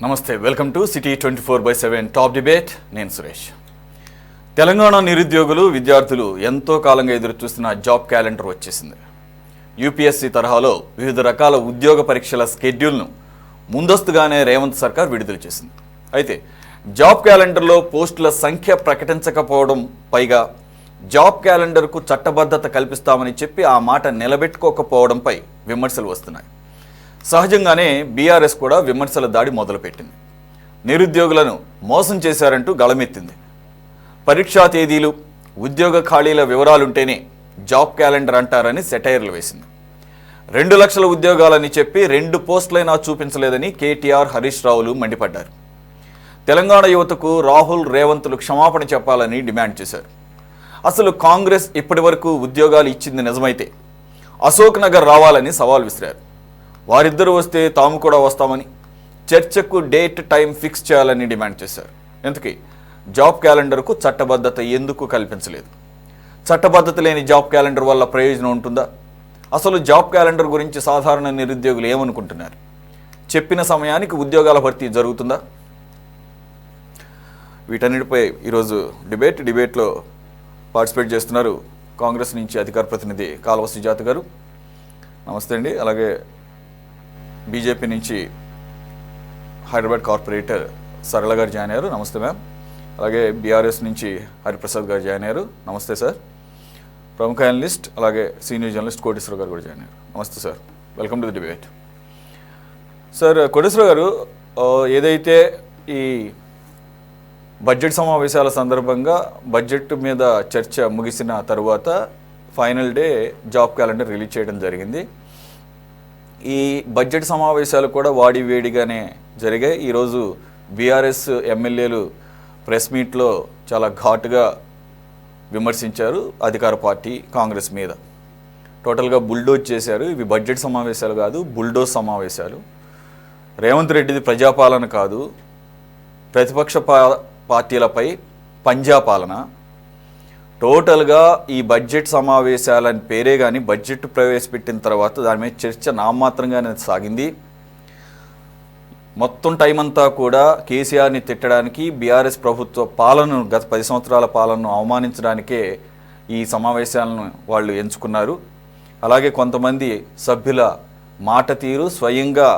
నమస్తే, welcome to city 24/7 top debate. నేను సురేష్. తెలంగాణ నిరుద్యోగులు విద్యార్థులు ఎంతో కాలంగా ఎదురు చూస్తున్న జాబ్ క్యాలెండర్ వచ్చేసింది. యూపీఎస్సీ తరహాలో వివిధ రకాల ఉద్యోగ పరీక్షల స్కెడ్యూల్ను ముందస్తుగానే రేవంత్ సర్కార్ విడుదల చేసింది. అయితే జాబ్ క్యాలెండర్లో పోస్టుల సంఖ్య ప్రకటించకపోవడం, పైగా జాబ్ క్యాలెండర్కు చట్టబద్ధత కల్పిస్తామని చెప్పి ఆ మాట నిలబెట్టుకోకపోవడంపై విమర్శలు వస్తున్నాయి. సహజంగానే బీఆర్ఎస్ కూడా విమర్శల దాడి మొదలుపెట్టింది. నిరుద్యోగులను మోసం చేశారంటూ గళమెత్తింది. పరీక్షా తేదీలు, ఉద్యోగ ఖాళీల వివరాలుంటేనే జాబ్ క్యాలెండర్ అంటారని సెటైర్లు వేసింది. 2 లక్షల ఉద్యోగాలని చెప్పి 2 పోస్టులైనా చూపించలేదని కేటీఆర్, హరీష్ రావులు మండిపడ్డారు. తెలంగాణ యువతకు రాహుల్, రేవంత్లు క్షమాపణ చెప్పాలని డిమాండ్ చేశారు. అసలు కాంగ్రెస్ ఇప్పటి వరకు ఉద్యోగాలు ఇచ్చింది నిజమైతే అశోక్ నగర్ రావాలని సవాల్ విసిరారు. వారిద్దరూ వస్తే తాము కూడా వస్తామని, చర్చకు డేట్ టైం ఫిక్స్ చేయాలని డిమాండ్ చేశారు. ఇంతకీ జాబ్ క్యాలెండర్కు చట్టబద్ధత ఎందుకు కల్పించలేదు? చట్టబద్ధత లేని జాబ్ క్యాలెండర్ వల్ల ప్రయోజనం ఉంటుందా? అసలు జాబ్ క్యాలెండర్ గురించి సాధారణ నిరుద్యోగులు ఏమనుకుంటున్నారు? చెప్పిన సమయానికి ఉద్యోగాల భర్తీ జరుగుతుందా? వీటన్నిటిపై ఈరోజు డిబేట్లో పార్టిసిపేట్ చేస్తున్నారు కాంగ్రెస్ నుంచి అధికార ప్రతినిధి కాల్వ సుజాత గారు. నమస్తే అండి. అలాగే బీజేపీ నుంచి హైదరాబాద్ కార్పొరేటర్ సరళ గారు జాయిన్ అయ్యారు. నమస్తే మ్యామ్. అలాగే బీఆర్ఎస్ నుంచి హరిప్రసాద్ గారు జాయిన్ అయ్యారు. నమస్తే సార్. ప్రముఖ అనలిస్ట్ అలాగే సీనియర్ జర్నలిస్ట్ కోటేశ్వర గారు కూడా జాయిన్ అయ్యారు. నమస్తే sir, welcome to the debate. Sir, Koteswara garu, ఏదైతే ఈ బడ్జెట్ సమావేశాల సందర్భంగా బడ్జెట్ మీద చర్చ ముగిసిన తరువాత final day job calendar release చేయడం జరిగింది. ఈ బడ్జెట్ సమావేశాలు కూడా వాడి వేడిగానే జరిగాయి. ఈరోజు బీఆర్ఎస్ ఎమ్మెల్యేలు ప్రెస్ మీట్లో చాలా ఘాటుగా విమర్శించారు అధికార పార్టీ కాంగ్రెస్ మీద. టోటల్గా బుల్డోజ్ చేశారు. ఇవి బడ్జెట్ సమావేశాలు కాదు, బుల్డోజ్ సమావేశాలు. రేవంత్ రెడ్డిది ప్రజాపాలన కాదు, ప్రతిపక్ష పార్టీలపై పంజాపాలన. టోటల్గా ఈ బడ్జెట్ సమావేశాలని పేరే కానీ బడ్జెట్ ప్రవేశపెట్టిన తర్వాత దాని మీద చర్చ నామమాత్రంగానే సాగింది. మొత్తం టైం అంతా కూడా కేసీఆర్ని తిట్టడానికి, బీఆర్ఎస్ ప్రభుత్వ పాలనను, గత 10 సంవత్సరాల పాలనను అవమానించడానికే ఈ సమావేశాలను వాళ్ళు ఎంచుకున్నారు. అలాగే కొంతమంది సభ్యుల మాట తీరు, స్వయంగా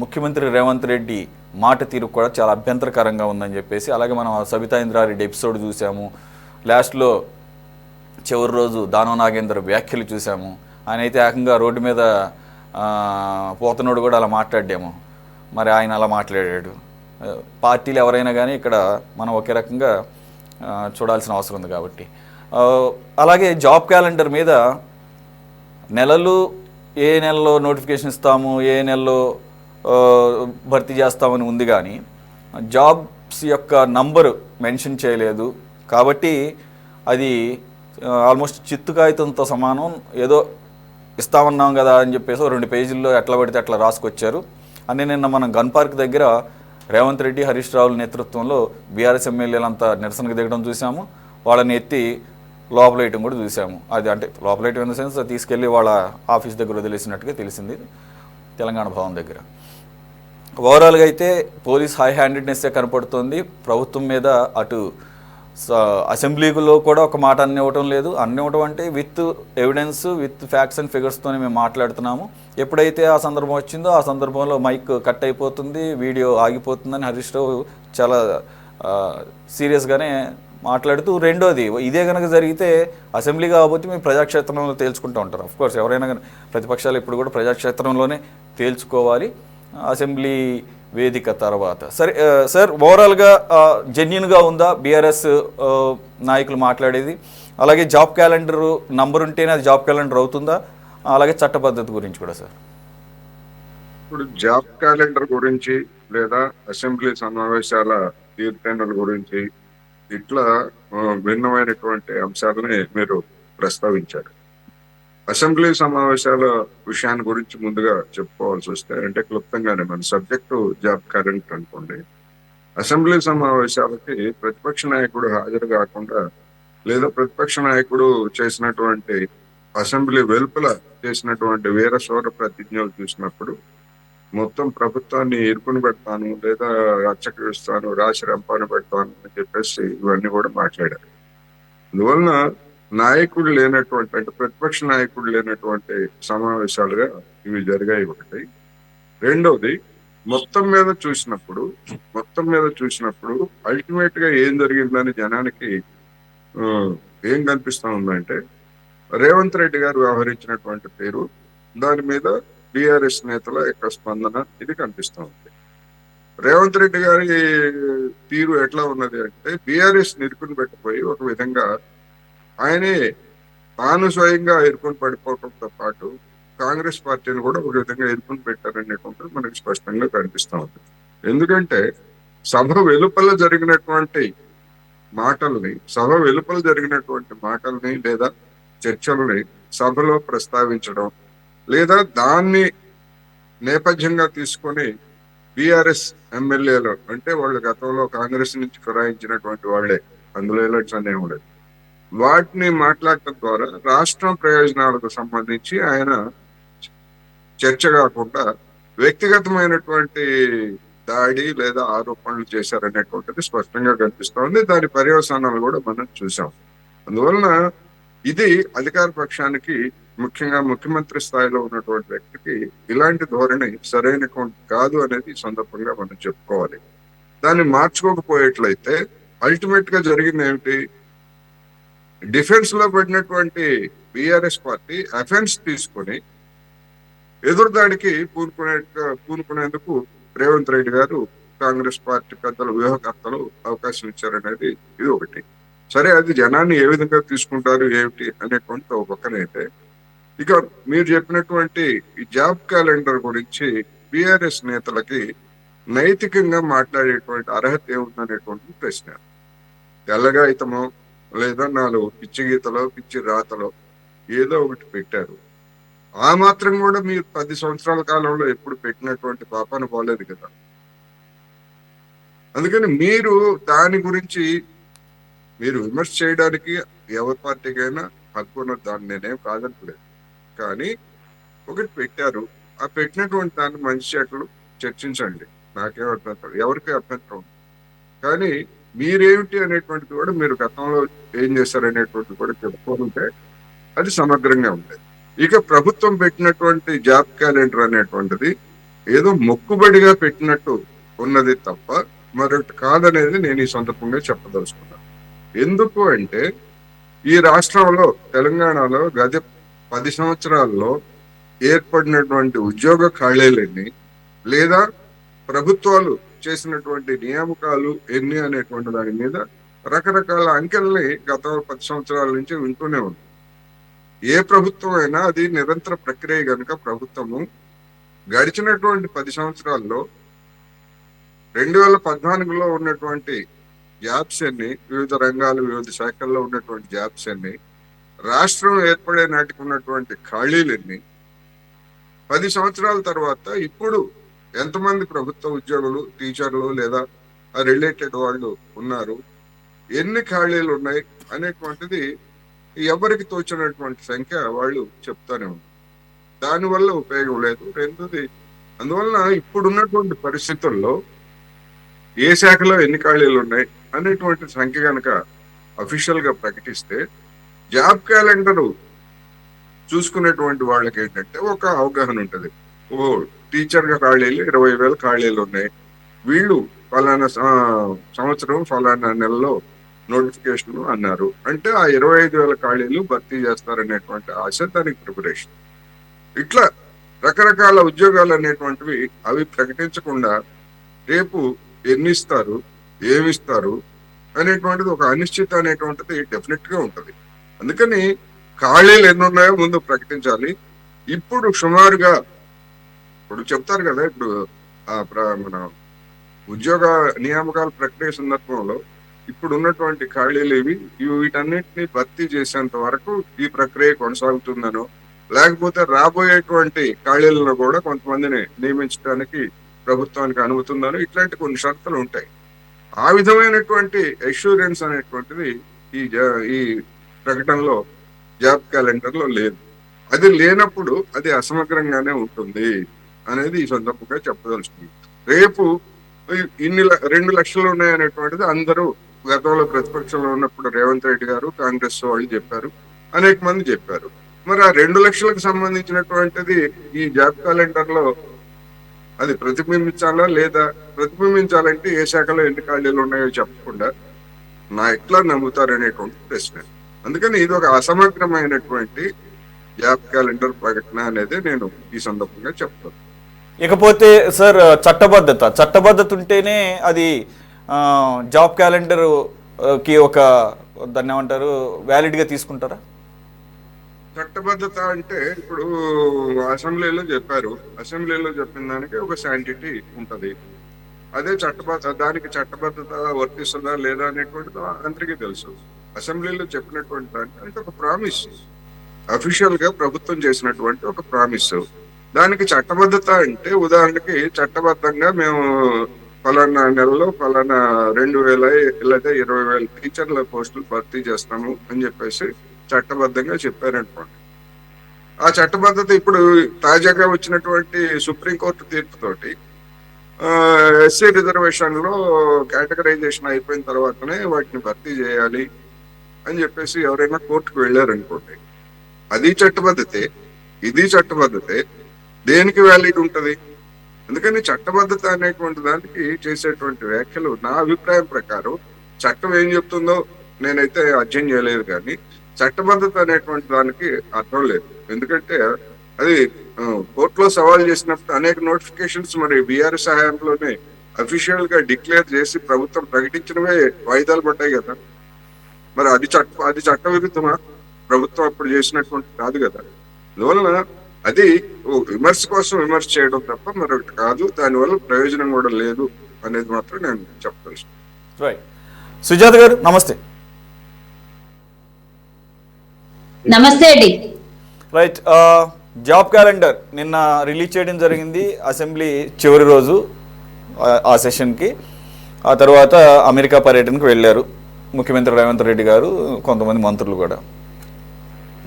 ముఖ్యమంత్రి రేవంత్ రెడ్డి మాట తీరు కూడా చాలా అభ్యంతరకరంగా ఉందని చెప్పేసి, అలాగే మనం సబితా ఇంద్రారెడ్డి ఎపిసోడ్ చూసాము. లాస్ట్లో చివరి రోజు దానవ నాగేందర్ వ్యాఖ్యలు చూసాము. ఆయన అయితే ఏకంగా రోడ్డు మీద పోతున్నాడు కూడా అలా మాట్లాడాము. మరి ఆయన అలా మాట్లాడాడు. పార్టీలు ఎవరైనా కానీ ఇక్కడ మనం ఒకే రకంగా చూడాల్సిన అవసరం ఉంది కాబట్టి. అలాగే జాబ్ క్యాలెండర్ మీద నెలలు, ఏ నెలలో నోటిఫికేషన్ ఇస్తాము, ఏ నెలలో భర్తీ చేస్తామని ఉంది, కానీ జాబ్స్ యొక్క నంబరు మెన్షన్ చేయలేదు. కాబట్టి అది ఆల్మోస్ట్ చిత్తు కాగితంతో సమానం. ఏదో ఇస్తామన్నాం కదా అని చెప్పేసి 2 పేజీల్లో ఎట్లా పడితే అట్లా రాసుకొచ్చారు అని నిన్న మనం గన్ పార్క్ దగ్గర రేవంత్ రెడ్డి, హరీష్ రావుల నేతృత్వంలో బీఆర్ఎస్ ఎమ్మెల్యేలంతా నిరసనకు దిగడం చూసాము. వాళ్ళని ఎత్తి లోపలేయటం కూడా చూసాము. అది అంటే లోపలేయటం ఇన్ ద సెన్స్ తీసుకెళ్ళి వాళ్ళ ఆఫీస్ దగ్గర వదిలేసినట్టుగా తెలిసింది, తెలంగాణ భవన్ దగ్గర. ఓవరాల్గా అయితే పోలీస్ హై హ్యాండెడ్నెస్సే కనపడుతుంది ప్రభుత్వం మీద. అటు అసెంబ్లీలో కూడా ఒక మాట అన్నివ్వటం లేదు. అన్నివ్వటం అంటే with evidence, with facts and ఫిగర్స్తోనే మేము మాట్లాడుతున్నాము. ఎప్పుడైతే ఆ సందర్భం వచ్చిందో ఆ సందర్భంలో మైక్ కట్ అయిపోతుంది, వీడియో ఆగిపోతుందని హరీష్ రావు చాలా సీరియస్గానే మాట్లాడుతూ, రెండోది ఇదే కనుక జరిగితే అసెంబ్లీ కాకపోతే మేము ప్రజాక్షేత్రంలో తేల్చుకుంటూ ఉంటారు. అఫ్కోర్స్ ఎవరైనా కానీ ప్రతిపక్షాలు ఇప్పుడు కూడా ప్రజాక్షేత్రంలోనే తేల్చుకోవాలి, అసెంబ్లీ వేదిక తర్వాత. సరే సార్, ఓవరాల్గా జెన్యున్గా ఉందా బీఆర్ఎస్ నాయకులు మాట్లాడేది? అలాగే జాబ్ క్యాలెండర్ నంబర్ ఉంటేనే అది జాబ్ క్యాలెండర్ అవుతుందా? అలాగే చట్టబద్ధత గురించి కూడా సార్. ఇప్పుడు జాబ్ క్యాలెండర్ గురించి లేదా అసెంబ్లీ సమావేశాల తీర్పుల గురించి ఇట్లా భిన్నమైనటువంటి అంశాలని మీరు ప్రస్తావించారు. అసెంబ్లీ సమావేశాల విషయాన్ని గురించి ముందుగా చెప్పుకోవాల్సి వస్తే, అంటే క్లుప్తంగానే మన సబ్జెక్టు జాబ్ క్యాలెండర్ అనుకోండి. అసెంబ్లీ సమావేశాలకి ప్రతిపక్ష నాయకుడు హాజరు కాకుండా లేదా ప్రతిపక్ష నాయకుడు చేసినటువంటి అసెంబ్లీ వెలుపల చేసినటువంటి వీర శౌర్య ప్రతిజ్ఞలు చూసినప్పుడు మొత్తం ప్రభుత్వాన్ని ఇరుకుని పెడతాను, లేదా రచ్చకి ఇస్తాను, రాసి రంపాను పెడతాను అని చెప్పేసి ఇవన్నీ కూడా మాట్లాడారు. అందువలన నాయకుడు లేనటువంటి, అంటే ప్రతిపక్ష నాయకుడు లేనటువంటి సమావేశాలుగా ఇవి జరిగాయి ఒకటి. రెండోది, మొత్తం మీద చూసినప్పుడు మొత్తం మీద చూసినప్పుడు అల్టిమేట్ గా ఏం జరిగిందని జనానికి ఆ, ఏం కనిపిస్తా ఉందంటే, రేవంత్ రెడ్డి గారు వ్యవహరించినటువంటి పేరు, దాని మీద బీఆర్ఎస్ నేతల యొక్క స్పందన ఇది కనిపిస్తా ఉంది. రేవంత్ రెడ్డి గారి తీరు ఎట్లా ఉన్నది అంటే, బీఆర్ఎస్ నిరుకుని పెట్టిపోయి ఒక విధంగా ఆయనే తాను స్వయంగా ఎరుకుని పడిపోవడంతో పాటు కాంగ్రెస్ పార్టీని కూడా ఒక విధంగా ఎరుకుని పెట్టారనేటువంటిది మనకి స్పష్టంగా కనిపిస్తా ఉంది. ఎందుకంటే సభ వెలుపల జరిగినటువంటి మాటల్ని లేదా చర్చల్ని సభలో ప్రస్తావించడం, లేదా దాన్ని నేపథ్యంగా తీసుకొని బీఆర్ఎస్ ఎమ్మెల్యేలు, అంటే వాళ్ళు గతంలో కాంగ్రెస్ నుంచి ఫిరాయించినటువంటి వాళ్లే, అందులో ఎలక్షన్ అనేవి లేదు, వాటిని మాట్లాడటం ద్వారా రాష్ట్రం ప్రయోజనాలకు సంబంధించి ఆయన చర్చ కాకుండా వ్యక్తిగతమైనటువంటి దాడి లేదా ఆరోపణలు చేశారనేటువంటిది స్పష్టంగా కనిపిస్తోంది. దాని పర్యవసానాలు కూడా మనం చూసాం. అందువలన ఇది అధికార పక్షానికి, ముఖ్యంగా ముఖ్యమంత్రి స్థాయిలో ఉన్నటువంటి వ్యక్తికి ఇలాంటి ధోరణి సరైన కాదు అనేది ఈ సందర్భంగా మనం చెప్పుకోవాలి. దాన్ని మార్చుకోకపోయేట్లయితే అల్టిమేట్ గా జరిగింది ఏమిటి? డిఫెన్స్ లో పడినటువంటి బీఆర్ఎస్ పార్టీ అఫెన్స్ తీసుకొని ఎదురుదాడికి పూనుకునేందుకు రేవంత్ రెడ్డి గారు, కాంగ్రెస్ పార్టీ పెద్దలు, వ్యూహకర్తలు అవకాశం ఇచ్చారనేది ఇది ఒకటి. సరే, అది జనాన్ని ఏ విధంగా తీసుకుంటారు ఏమిటి అనేటువంటి ఒక పక్కనైతే, ఇక మీరు చెప్పినటువంటి ఈ జాబ్ క్యాలెండర్ గురించి బీఆర్ఎస్ నేతలకి నైతికంగా మాట్లాడేటువంటి అర్హత ఏముందనేటువంటి ప్రశ్న. తెల్లగాయితమో లేదా 4 పిచ్చి గీతలో, పిచ్చి రాతలో ఏదో ఒకటి పెట్టారు. ఆ మాత్రం కూడా మీరు 10 సంవత్సరాల కాలంలో ఎప్పుడు పెట్టినటువంటి పాపాన పోలేదు కదా. అందుకని మీరు దాని గురించి మీరు విమర్శ చేయడానికి ఎవరి పార్టీకైనా హక్కు ఉన్నది, దాన్ని నేనేం కాదనట్లేదు. కానీ ఒకటి పెట్టారు, ఆ పెట్టినటువంటి దాన్ని మంచి చెట్లు చర్చించండి, నాకేం అభ్యంతరం, ఎవరికి అభ్యంతరం ఉంది. కానీ మీరేమిటి అనేటువంటిది కూడా, మీరు గతంలో ఏం చేశారనేటువంటిది కూడా చెప్పుకుంటే అది సమగ్రంగా ఉండేది. ఇక ప్రభుత్వం పెట్టినటువంటి జాబ్ క్యాలెండర్ అనేటువంటిది ఏదో మొక్కుబడిగా పెట్టినట్టు ఉన్నది తప్ప మరొకటి కాదనేది నేను ఈ సందర్భంగా చెప్పదలుచుకున్నాను. ఎందుకు అంటే, ఈ రాష్ట్రంలో, తెలంగాణలో గత 10 సంవత్సరాల్లో ఏర్పడినటువంటి ఉద్యోగ ఖాళీలన్నీ, లేదా ప్రభుత్వాలు చేసినటువంటి నియామకాలు ఎన్ని అనేటువంటి దాని మీద రకరకాల అంకెల్ని గత 10 సంవత్సరాల నుంచి వింటూనే ఉంది. ఏ ప్రభుత్వం అయినా అది నిరంతర ప్రక్రియ కనుక, ప్రభుత్వము గడిచినటువంటి 10 సంవత్సరాల్లో 2014లో ఉన్నటువంటి జాబ్స్ అన్ని, వివిధ రంగాలు, వివిధ శాఖల్లో ఉన్నటువంటి జాబ్స్ అన్ని, రాష్ట్రం ఏర్పడే నాటికి ఉన్నటువంటి ఖాళీలన్నీ, 10 సంవత్సరాల తర్వాత ఇప్పుడు ఎంతమంది ప్రభుత్వ ఉద్యోగులు, టీచర్లు లేదా రిలేటెడ్ వాళ్ళు ఉన్నారు, ఎన్ని ఖాళీలు ఉన్నాయి అనేటువంటిది ఎవరికి తోచినటువంటి సంఖ్య వాళ్ళు చెప్తానే ఉన్నారు. దానివల్ల ఉపయోగం లేదు. రెండోది, అందువలన ఇప్పుడున్నటువంటి పరిస్థితుల్లో ఏ శాఖలో ఎన్ని ఖాళీలు ఉన్నాయి అనేటువంటి సంఖ్య కనుక అఫీషియల్ గా ప్రకటిస్తే, జాబ్ క్యాలెండర్ చూసుకునేటువంటి వాళ్ళకి ఏంటంటే ఒక అవగాహన ఉంటది. ఓ, టీచర్ గా ఖాళీలు 20,000 ఖాళీలు ఉన్నాయి, వీళ్ళు ఫలానా సంవత్సరం ఫలానా నెలలో నోటిఫికేషన్ అన్నారు అంటే ఆ 25,000 ఖాళీలు భర్తీ చేస్తారనేటువంటి ఆశ, దానికి ప్రిపరేషన్. ఇట్లా రకరకాల ఉద్యోగాలు అనేటువంటివి అవి ప్రకటించకుండా రేపు ఎన్ని ఇస్తారు, ఏమిస్తారు అనేటువంటిది ఒక అనిశ్చిత అనేటువంటిది డెఫినెట్ గా ఉంటది. అందుకని ఖాళీలు ఎన్ని ఉన్నాయో ముందు ప్రకటించాలి. ఇప్పుడు సుమారుగా, ఇప్పుడు చెప్తారు కదా, ఇప్పుడు మన ఉద్యోగ నియామకాల ప్రక్రియ సందర్భంలో ఇప్పుడు ఉన్నటువంటి ఖాళీలు ఇవి, వీటన్నిటిని భర్తీ చేసేంత వరకు ఈ ప్రక్రియ కొనసాగుతుందనో, లేకపోతే రాబోయేటువంటి ఖాళీలను కూడా కొంతమందిని నియమించడానికి ప్రభుత్వానికి అనుమతుందనో, ఇట్లాంటి కొన్ని షరతులు ఉంటాయి. ఆ విధమైనటువంటి అష్యూరెన్స్ అనేటువంటిది ఈ ప్రకటనలో, జాబ్ క్యాలెండర్ లో లేదు. అది లేనప్పుడు అది అసమగ్రంగానే ఉంటుంది. అనేది ఈ సందర్భంగా చెప్పదలుచుకుంది. రేపు ఇన్ని 2 లక్షలు ఉన్నాయనేటువంటిది అందరూ గతంలో ప్రతిపక్షంలో ఉన్నప్పుడు రేవంత్ రెడ్డి గారు, కాంగ్రెస్ వాళ్ళు చెప్పారు, అనేక మంది చెప్పారు. మరి ఆ 2 లక్షలకు సంబంధించినటువంటిది ఈ జాబ్ క్యాలెండర్ లో అది ప్రతిబింబించాలా లేదా? ప్రతిబింబించాలంటే ఏ శాఖలో ఎన్ని ఖాళీలు ఉన్నాయో చెప్పకుండా ఎట్లా నమ్ముతారనేటువంటి ప్రశ్న. అందుకని ఇది ఒక అసమగ్రమైనటువంటి జాబ్ క్యాలెండర్ ప్రకటన అనేది నేను ఈ సందర్భంగా చెప్తాను. ఇకపోతే సార్, చట్టబద్ధత ఉంటేనే అది జాబ్ క్యాలెండర్ కి ఒక దాన్ని ఏమంటారు, వ్యాలిడ్గా తీసుకుంటారా? చట్టబద్ధత అంటే ఇప్పుడు అసెంబ్లీలో చెప్పారు, అసెంబ్లీలో చెప్పిన దానికి ఒక శాంటిటీ ఉంటది. అదే దానికి చట్టబద్ధత వర్తిస్తుందా లేదా అనేటువంటిది అందరికీ తెలుసు. అసెంబ్లీలో చెప్పినటువంటి దానికి అంటే ఒక ప్రామిస్, అఫీషియల్ గా ప్రభుత్వం చేసినటువంటి ఒక ప్రామిస్. దానికి చట్టబద్ధత అంటే ఉదాహరణకి చట్టబద్ధంగా మేము ఫలానా నెలలో ఫలానా 2,000 లేదా 20,000 టీచర్ల పోస్టులు భర్తీ చేస్తాము అని చెప్పేసి చట్టబద్ధంగా చెప్పారనుకోండి. ఆ చట్టబద్ధత ఇప్పుడు తాజాగా వచ్చినటువంటి సుప్రీంకోర్టు తీర్పుతోటి ఎస్సీ రిజర్వేషన్ లో కేటగరైజేషన్ అయిపోయిన తర్వాతనే వాటిని భర్తీ చేయాలి అని చెప్పేసి ఎవరైనా కోర్టుకు వెళ్ళారనుకోండి, అది చట్టబద్ధతే, ఇది చట్టబద్ధతే. దేనికి వ్యాలిడ్ ఉంటది? అందుకని చట్టబద్ధత అనేటువంటి దానికి చేసేటువంటి వ్యాఖ్యలు నా అభిప్రాయం ప్రకారం చట్టం ఏం చెప్తుందో నేనైతే అధ్యయనం చేయలేదు, కానీ చట్టబద్ధత అనేటువంటి దానికి అర్థం లేదు. ఎందుకంటే అది కోర్టులో సవాల్ చేసినప్పుడు అనేక నోటిఫికేషన్స్ మరి బీఆర్ఎస్ హయాంలోనే అఫీషియల్ గా డిక్లేర్ చేసి ప్రభుత్వం ప్రకటించినవే వాయిదాలు పడ్డాయి కదా. మరి అది చట్ట విరుద్ధమా? ప్రభుత్వం అప్పుడు చేసినటువంటి కాదు కదా. అందువలన అది విమర్శ కోసం విమర్శ చేయడం తప్ప మరొకటి కాదు. దానివల్ల ప్రయోజనం కూడా లేదు అనేది మాత్రం నేను చెప్పదలుచుకున్నాను. రైట్. సుజాత గారు నమస్తే. నమస్తే అండి. రైట్. జాబ్ క్యాలెండర్ నిన్న రిలీజ్ చేయడం జరిగింది, అసెంబ్లీ చివరి రోజు ఆ సెషన్కి. ఆ తర్వాత అమెరికా పర్యటనకు వెళ్ళారు ముఖ్యమంత్రి రేవంత్ రెడ్డి గారు, కొంతమంది మంత్రులు కూడా.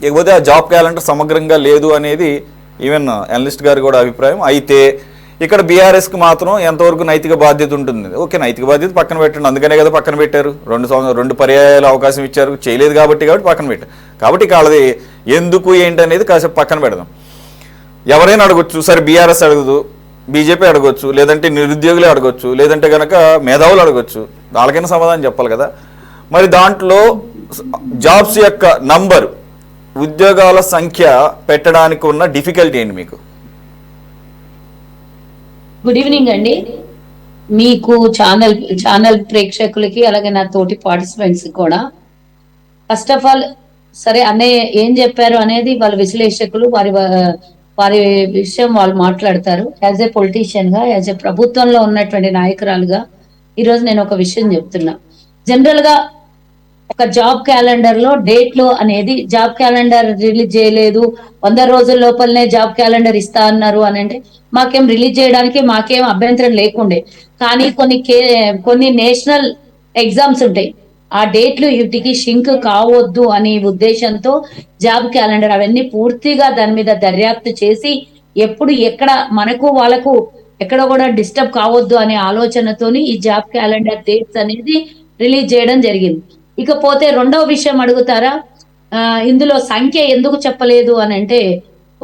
ఇకపోతే ఆ జాబ్ క్యాలెండర్ సమగ్రంగా లేదు అనేది ఈవెన్ అనలిస్ట్ గారు కూడా అభిప్రాయం. అయితే ఇక్కడ బీఆర్ఎస్కి మాత్రం ఎంతవరకు నైతిక బాధ్యత ఉంటుంది? ఓకే, నైతిక బాధ్యత పక్కన పెట్టండి, అందుకనే కదా పక్కన పెట్టారు. 2 పర్యాయాలు అవకాశం ఇచ్చారు, చేయలేదు కాబట్టి పక్కన పెట్టారు. కాబట్టి కాళ్ళది ఎందుకు ఏంటి అనేది కాసేపు పక్కన పెడదాం. ఎవరైనా అడగొచ్చు, సరే బీఆర్ఎస్ అడగదు, బీజేపీ అడగొచ్చు, లేదంటే నిరుద్యోగులే అడగొచ్చు, లేదంటే కనుక మేధావులు అడగొచ్చు, వాళ్ళకైనా సమాధానం చెప్పాలి కదా. మరి దాంట్లో జాబ్స్ యొక్క నంబర్, ఉద్యోగాల సంఖ్య పెట్టడానికి ఉన్న డిఫికల్టీ ఏంటి మీకు? గుడ్ ఈవినింగ్ అండి. మీకు ఛానల్ ప్రేక్షకులకి అలాగే నా తోటి పార్టిసిపెంట్స్ కూడా. ఫస్ట్ ఆఫ్ ఆల్ సరే అన్నయ్య ఏం చెప్పారు అనేది వాళ్ళ విశ్లేషకులు వారి విషయం వాళ్ళు మాట్లాడతారు. యాజ్ ఏ పొలిటీషియన్ గా, యాజ్ ఏ ప్రభుత్వంలో ఉన్నటువంటి నాయకురాలుగా ఈరోజు నేను ఒక విషయం చెప్తున్నా. జనరల్ గా ఒక జాబ్ క్యాలెండర్ లో డేట్లు అనేది, జాబ్ క్యాలెండర్ రిలీజ్ చేయలేదు, 100 రోజుల లోపలనే జాబ్ క్యాలెండర్ ఇస్తా అన్నారు అని అంటే మాకేం రిలీజ్ చేయడానికి మాకేం అభ్యంతరం లేకుండే. కానీ కొన్ని నేషనల్ ఎగ్జామ్స్ ఉంటాయి, ఆ డేట్లు వీటికి షింక్ కావద్దు అనే ఉద్దేశంతో జాబ్ క్యాలెండర్ అవన్నీ పూర్తిగా దాని మీద దర్యాప్తు చేసి ఎప్పుడు ఎక్కడ మనకు వాళ్ళకు ఎక్కడ కూడా డిస్టర్బ్ కావద్దు అనే ఆలోచనతోని ఈ జాబ్ క్యాలెండర్ డేట్స్ అనేది రిలీజ్ చేయడం జరిగింది. ఇకపోతే రెండవ విషయం అడుగుతారా, ఇందులో సంఖ్య ఎందుకు చెప్పలేదు అని అంటే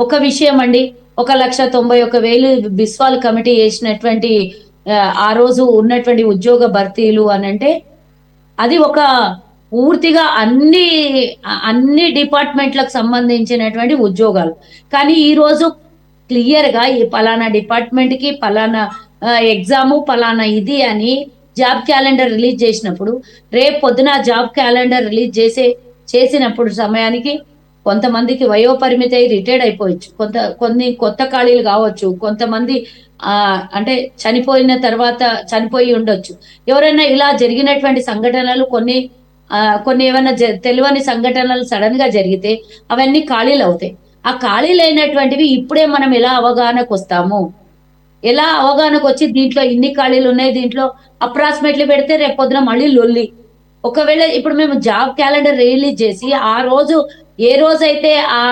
ఒక విషయం అండి. 1,91,000 బిస్వాల్ కమిటీ చేసినటువంటి ఆ రోజు ఉన్నటువంటి ఉద్యోగ భర్తీలు అని అంటే అది ఒక పూర్తిగా అన్ని డిపార్ట్మెంట్లకు సంబంధించినటువంటి ఉద్యోగాలు. కానీ ఈ రోజు క్లియర్ గా ఈ పలానా డిపార్ట్మెంట్ కి పలానా ఎగ్జాము పలానా ఇది అని జాబ్ క్యాలెండర్ రిలీజ్ చేసినప్పుడు, రేపు పొద్దున జాబ్ క్యాలెండర్ రిలీజ్ చేసినప్పుడు సమయానికి కొంతమందికి వయోపరిమితి అయి రిటైర్డ్ అయిపోవచ్చు, కొన్ని కొత్త ఖాళీలు కావచ్చు, కొంతమంది అంటే చనిపోయి ఉండొచ్చు. ఎవరైనా ఇలా జరిగినటువంటి సంఘటనలు కొన్ని ఏమైనా తెలియని సంఘటనలు సడన్ గా జరిగితే అవన్నీ ఖాళీలు అవుతాయి. ఆ ఖాళీలు అయినటువంటివి ఇప్పుడే మనం ఎలా అవగాహనకు వస్తాము, ఎలా అవగాహనకు వచ్చి దీంట్లో ఇన్ని ఖాళీలు ఉన్నాయి, దీంట్లో అప్రాక్సిమేట్లీ పెడితే రేపు పొద్దున మళ్ళీ లొల్లి. ఒకవేళ ఇప్పుడు మేము జాబ్ క్యాలెండర్ రిలీజ్ చేసి ఆ రోజు ఏ రోజైతే ఆ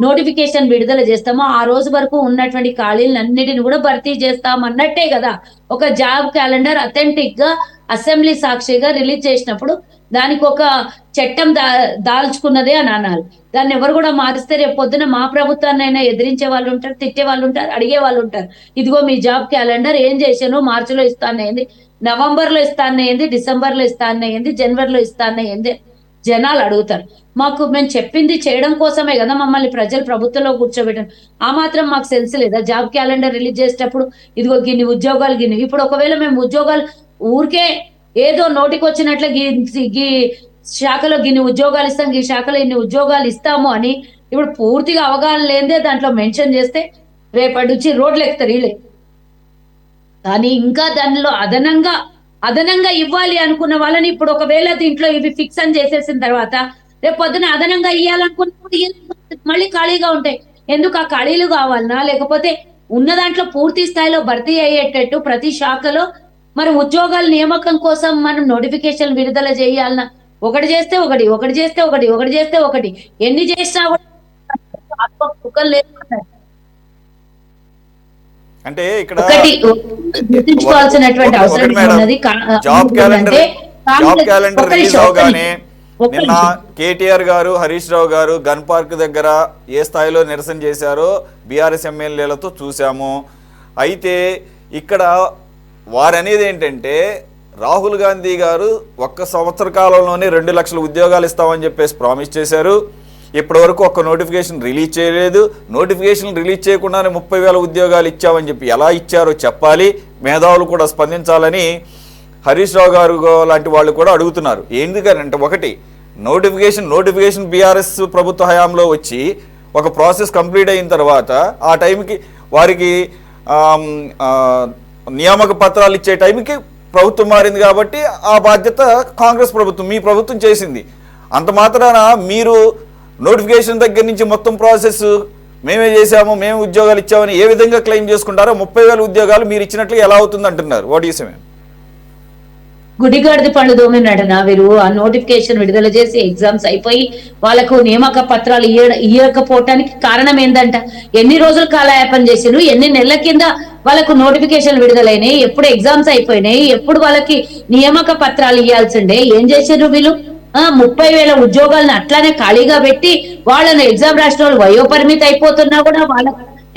నోటిఫికేషన్ విడుదల చేస్తామో ఆ రోజు వరకు ఉన్నటువంటి ఖాళీలన్నిటిని కూడా భర్తీ చేస్తాం అన్నట్టే కదా ఒక జాబ్ క్యాలెండర్ అథెంటిక్ గా అసెంబ్లీ సాక్షిగా రిలీజ్ చేసినప్పుడు దానికి ఒక చట్టం దాల్చుకున్నదే అని అనాలి. దాన్ని ఎవరు కూడా మారిస్తే రేపు పొద్దున మా ప్రభుత్వాన్నైనా ఎదిరించే వాళ్ళు ఉంటారు, తిట్టే వాళ్ళు ఉంటారు, అడిగే వాళ్ళు ఉంటారు. ఇదిగో మీ జాబ్ క్యాలెండర్ ఏం చేశాను, మార్చిలో ఇస్తానేంది, నవంబర్ లో ఇస్తానేంది, డిసెంబర్ లో ఇస్తానేంది, జనవరిలో ఇస్తానేంది జనాలు అడుగుతారు. మాకు మేము చెప్పింది చేయడం కోసమే కదా మమ్మల్ని ప్రజలు ప్రభుత్వంలో కూర్చోబెట్టారు. ఆ మాత్రం మాకు సెన్స్ లేదా? జాబ్ క్యాలెండర్ రిలీజ్ చేసేటప్పుడు ఇదిగో గిన్ని ఉద్యోగాలు గిన్ని. ఇప్పుడు ఒకవేళ మేము ఉద్యోగాలు ఊరికే ఏదో నోటికి వచ్చినట్లు గీ శాఖలో గిన్ని ఉద్యోగాలు ఇస్తాం, ఈ శాఖలో ఇన్ని ఉద్యోగాలు ఇస్తాము అని ఇప్పుడు పూర్తిగా అవగాహన లేదే దాంట్లో మెన్షన్ చేస్తే రేపటి నుంచి రోడ్లు ఎక్కుతారు వీళ్ళే. కానీ ఇంకా దానిలో అదనంగా ఇవ్వాలి అనుకున్న వాళ్ళని ఇప్పుడు ఒకవేళ దీంట్లో ఇవి ఫిక్స్ అని చేసేసిన తర్వాత రేపు పొద్దున అదనంగా ఇవ్వాలనుకున్నప్పుడు మళ్ళీ ఖాళీగా ఉంటాయి. ఎందుకు ఆ ఖాళీలు కావాలన్నా, లేకపోతే ఉన్న దాంట్లో పూర్తి స్థాయిలో భర్తీ అయ్యేటట్టు ప్రతి శాఖలో మరి ఉద్యోగాల నియామకం కోసం మనం నోటిఫికేషన్ విడుదల చేయాలన్నా ఒకటి చేస్తే ఒకటి, ఒకటి చేస్తే ఒకటి, ఒకటి చేస్తే ఒకటి, ఎన్ని చేసినా కూడా లేదు. అంటే ఇక్కడ ఒకటి గుర్తుంచుకోవాల్సినటువంటి అవసరం ఉన్నది. జాబ్ క్యాలెండర్ రిలీజ్ అవగానే నిన్న కేటీఆర్ గారు, హరీష్ రావు గారు గన్ పార్క్ దగ్గర ఏ స్థాయిలో నిరసన చేశారో బీఆర్ఎస్ ఎమ్మెల్యేలతో చూసాము. అయితే ఇక్కడ వారనేది ఏంటంటే రాహుల్ గాంధీ గారు 1 సంవత్సర కాలంలోనే 2 లక్షల ఉద్యోగాలు ఇస్తామని చెప్పేసి ప్రామిస్ చేశారు. ఇప్పటి వరకు ఒక్క నోటిఫికేషన్ రిలీజ్ చేయలేదు. నోటిఫికేషన్ రిలీజ్ చేయకుండానే 30,000 ఉద్యోగాలు ఇచ్చామని చెప్పి ఎలా ఇచ్చారో చెప్పాలి, మేధావులు కూడా స్పందించాలని హరీష్ రావు గారు లాంటి వాళ్ళు కూడా అడుగుతున్నారు. ఎందుకనంటే ఒకటి నోటిఫికేషన్ బీఆర్ఎస్ ప్రభుత్వ హయాంలో వచ్చి ఒక ప్రాసెస్ కంప్లీట్ అయిన తర్వాత ఆ టైంకి వారికి నియామక పత్రాలు ఇచ్చే టైంకి ప్రభుత్వం మారింది కాబట్టి ఆ బాధ్యత కాంగ్రెస్ ప్రభుత్వం, మీ ప్రభుత్వం చేసింది. అంత మాత్రాన మీరు నోటిఫికేషన్ దగ్గర నుంచి మొత్తం ప్రాసెస్ మేమే చేసాము, మేము ఉద్యోగాలు ఇచ్చామని ఏ విధంగా క్లెయిమ్ చేసుకుంటారో 30,000 ఉద్యోగాలు మీరు ఇచ్చినట్లు ఎలా అవుతుంది అంటున్నారు. వాట్ ఈస్ మే గుడిగాడిది పళ్ళు దోమినడనా వీరు? ఆ నోటిఫికేషన్ విడుదల చేసి ఎగ్జామ్స్ అయిపోయి వాళ్ళకు నియామక పత్రాలు ఇవ్వకపోవటానికి కారణం ఏందంట? ఎన్ని రోజులు కాలయాపన చేసిరు, ఎన్ని నెలల కింద వాళ్ళకు నోటిఫికేషన్ విడుదలైనాయి, ఎప్పుడు ఎగ్జామ్స్ అయిపోయినాయి, ఎప్పుడు వాళ్ళకి నియామక పత్రాలు ఇవ్వాల్సిండే, ఏం చేసిర్రు వీళ్ళు? 30,000 ఉద్యోగాలను అట్లానే ఖాళీగా పెట్టి వాళ్ళని ఎగ్జామ్ రాసిన వాళ్ళు వయోపరిమితి అయిపోతున్నా కూడా వాళ్ళ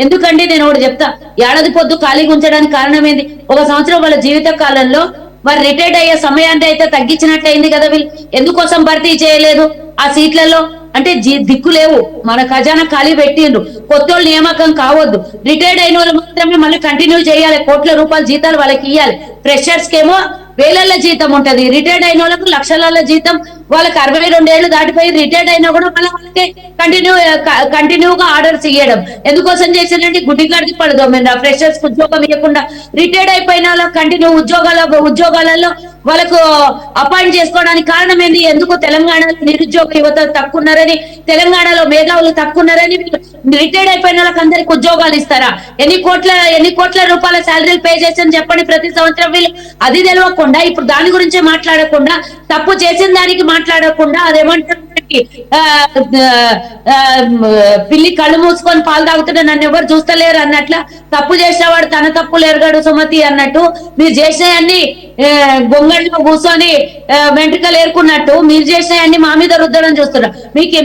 ఎందుకండి? నేను ఒకటి చెప్తా, ఏడాది పొద్దు ఖాళీగా ఉంచడానికి కారణం ఏంది? 1 సంవత్సరం వాళ్ళ జీవిత కాలంలో వారు రిటైర్డ్ అయ్యే సమయాన్ని అయితే తగ్గించినట్టు అయింది కదా. వీళ్ళు ఎందుకోసం భర్తీ చేయలేదు ఆ సీట్లలో? అంటే దిక్కు లేవు, మన ఖజానా ఖాళీ పెట్టిండ్రు. కొత్త వాళ్ళు నియామకం కావద్దు, రిటైర్డ్ అయిన వాళ్ళు మాత్రమే మళ్ళీ కంటిన్యూ చేయాలి, కోట్ల రూపాయల జీతాలు వాళ్ళకి ఇవ్వాలి. ఫ్రెషర్స్ కేమో వేలల్లో జీతం ఉంటది, రిటైర్డ్ అయిన వాళ్ళకు లక్షల జీతం. వాళ్ళకి 62 ఏళ్ళు దాటిపోయి రిటైర్డ్ అయినా కూడా మళ్ళీ వాళ్ళకి కంటిన్యూగా ఆర్డర్స్ ఇవ్వడం ఎందుకోసం చేసిందండి? గుడ్డిగాడికి పడదు. ఫ్రెషర్స్ ఉద్యోగం ఇవ్వకుండా రిటైర్డ్ అయిపోయిన వాళ్ళకి కంటిన్యూ ఉద్యోగాలలో వాళ్ళకు అపాయింట్ చేసుకోవడానికి కారణం ఏంది? ఎందుకు? తెలంగాణలో నిరుద్యోగ యువత తక్కువ ఉన్నారని, తెలంగాణలో మేధావులు తక్కువ ఉన్నారని రిటైర్డ్ అయిపోయిన వాళ్ళకి అందరికి ఉద్యోగాలు ఇస్తారా? ఎన్ని కోట్ల రూపాయల శాలరీలు పే చేసని చెప్పండి ప్రతి సంవత్సరం వీళ్ళు. అది తెలియకుండా ఇప్పుడు దాని గురించి మాట్లాడకుండా, తప్పు చేసిన దానికి మాట్లాడకుండా, అదేమంటారు పిల్లి కళ్ళు మూసుకొని పాలు తాగుతుంటే నన్ను ఎవరు చూస్తలేరు అన్నట్ల, తప్పు చేసేవాడు తన తప్పు లేరుగాడు సుమతి అన్నట్టు మీరు చేసినవన్నీ గొంగళ్ళలో కూర్చొని వెంట్రుకలు ఏరుకున్నట్టు మీరు చేసినవన్నీ మా మీద రుద్దడం చూస్తున్నారు.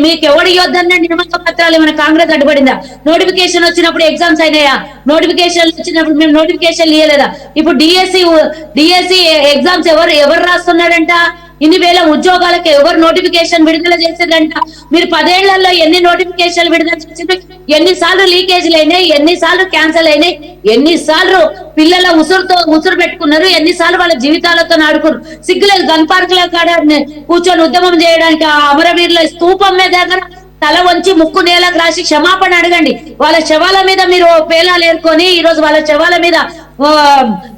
మీకు ఎవడు యోధన్న నియామక పత్రాలు ఏమైనా కాంగ్రెస్ అడ్డుపడిందా? నోటిఫికేషన్ వచ్చినప్పుడు ఎగ్జామ్స్ అయినాయా? నోటిఫికేషన్ వచ్చినప్పుడు మేము నోటిఫికేషన్ ఇవ్వలేదా? ఇప్పుడు డిఎస్సి ఎగ్జామ్స్ ఎవరు రాస్తున్నారంట? ఇన్ని వేల ఉద్యోగాలకు ఎవరు నోటిఫికేషన్ విడుదల చేసేదంట? మీరు 10 ఏళ్లలో ఎన్ని నోటిఫికేషన్ విడుదల చేసిండ్రు? ఎన్నిసార్లు లీకేజీలు అయినాయి, ఎన్నిసార్లు క్యాన్సల్ అయినాయి, ఎన్నిసార్లు పిల్లల ఉసురు పెట్టుకున్నారు, ఎన్నిసార్లు వాళ్ళ జీవితాలతో ఆడుకున్నారు. సిగ్గులేదు గన్ పార్క్ లో కాడ కూర్చొని ఉద్యమం చేయడానికి ఆ అమరవీరుల స్తూపం మీద దగ్గర తల వంచి ముక్కు నేలకు రాసి క్షమాపణ అడగండి. వాళ్ళ శవాల మీద మీరు పేలాలు ఏరుకొని ఈ రోజు వాళ్ళ శవాల మీద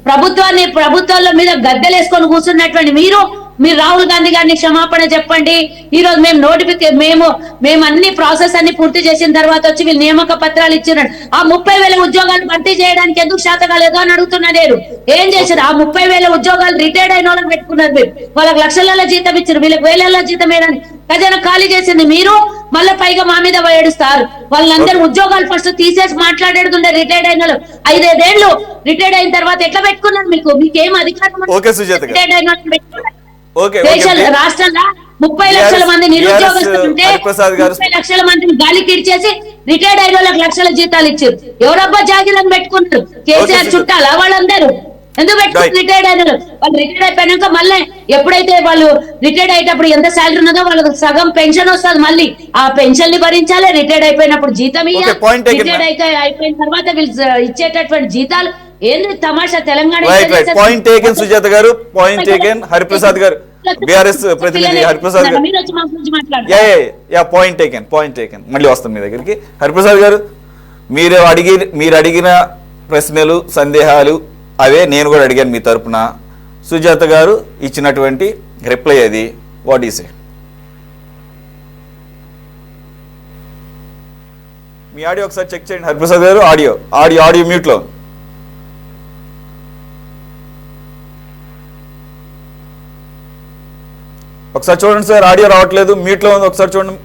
ప్రభుత్వాల మీద గద్దెలేసుకొని కూర్చున్నటువంటి మీరు మీరు రాహుల్ గాంధీ గారిని క్షమాపణ చెప్పండి. ఈ రోజు మేము అన్ని ప్రాసెస్ అన్ని పూర్తి చేసిన తర్వాత వచ్చి వీళ్ళు నియామక పత్రాలు ఇచ్చినారు. ఆ 30,000 ఉద్యోగాలు భర్తీ చేయడానికి ఎందుకు శాత కాలేదు అని అడుగుతున్నా నేను. ఏం చేశారు? ఆ 30,000 ఉద్యోగాలు రిటైర్డ్ అయిన వాళ్ళని పెట్టుకున్నారు మీరు. వాళ్ళకి లక్షల జీతం ఇచ్చారు, వీళ్ళకి వేల జీతం వేయడానికి ఖజానా ఖాళీ చేసింది మీరు. మళ్ళీ పైగా మా మీద ఏడుస్తారు. వాళ్ళందరూ ఉద్యోగాలు ఫస్ట్ తీసేసి మాట్లాడేది రిటైర్డ్ అయిన వాళ్ళు. 5-5 ఏళ్ళు రిటైర్డ్ అయిన తర్వాత ఎట్లా పెట్టుకున్నారు? మీకేం అధికారం? రిటైర్డ్ అయిన రాష్ట్రంలో 30 లక్షల మంది నిరుద్యోగస్తులు ఉంటే 30 లక్షల మందిని గాలికి ఇచ్చేసి రిటైర్డ్ అయిన వాళ్ళకి లక్షల జీతాలు ఇచ్చారు. ఎవరబ్బా జాగిలను పెట్టుకున్నారు? కేసీఆర్ చుట్టాలా వాళ్ళందరూ? ఎందుకు పెట్టుకున్నారు రిటైర్డ్ అయిన వాళ్ళు? రిటైర్డ్ అయిపోయినాక మళ్ళీ ఎప్పుడైతే వాళ్ళు రిటైర్డ్ అయ్యేటప్పుడు ఎంత శాలరీ ఉన్నదో వాళ్ళకి సగం పెన్షన్ వస్తుంది. మళ్ళీ ఆ పెన్షన్ ని భరించాలి. రిటైర్డ్ అయిపోయినప్పుడు జీతం ఇవ్వాలి. రిటైర్డ్ అయితే అయిపోయిన తర్వాత వీళ్ళు ఇచ్చేటటువంటి జీతాలు ఏంది తమాషా? తెలంగాణ పాయింట్ టేకెన్ సుజాత గారు, పాయింట్ టేకెన్. హరిప్రసాద్ గారు, బీఆర్ఎస్ ప్రతినిధి హరిప్రసాద్ గారు, పాయింట్ టేకెన్. మళ్ళీ వస్తాం మీ దగ్గరికి. హరిప్రసాద్ గారు, మీరు అడిగిన ప్రశ్నలు సందేహాలు అవే నేను కూడా అడిగాను మీ తరపున. సుజాత గారు ఇచ్చినటువంటి రిప్లై అది. What is a? Me audio ఒకసారి చెక్ చేయండి హరిప్రసాద్ గారు. ఆడియో మ్యూట్లో. ఒకసారి చూడండి సార్, ఆడియో రావట్లేదు, మ్యూట్లో ఉంది. ఒకసారి చూడండి.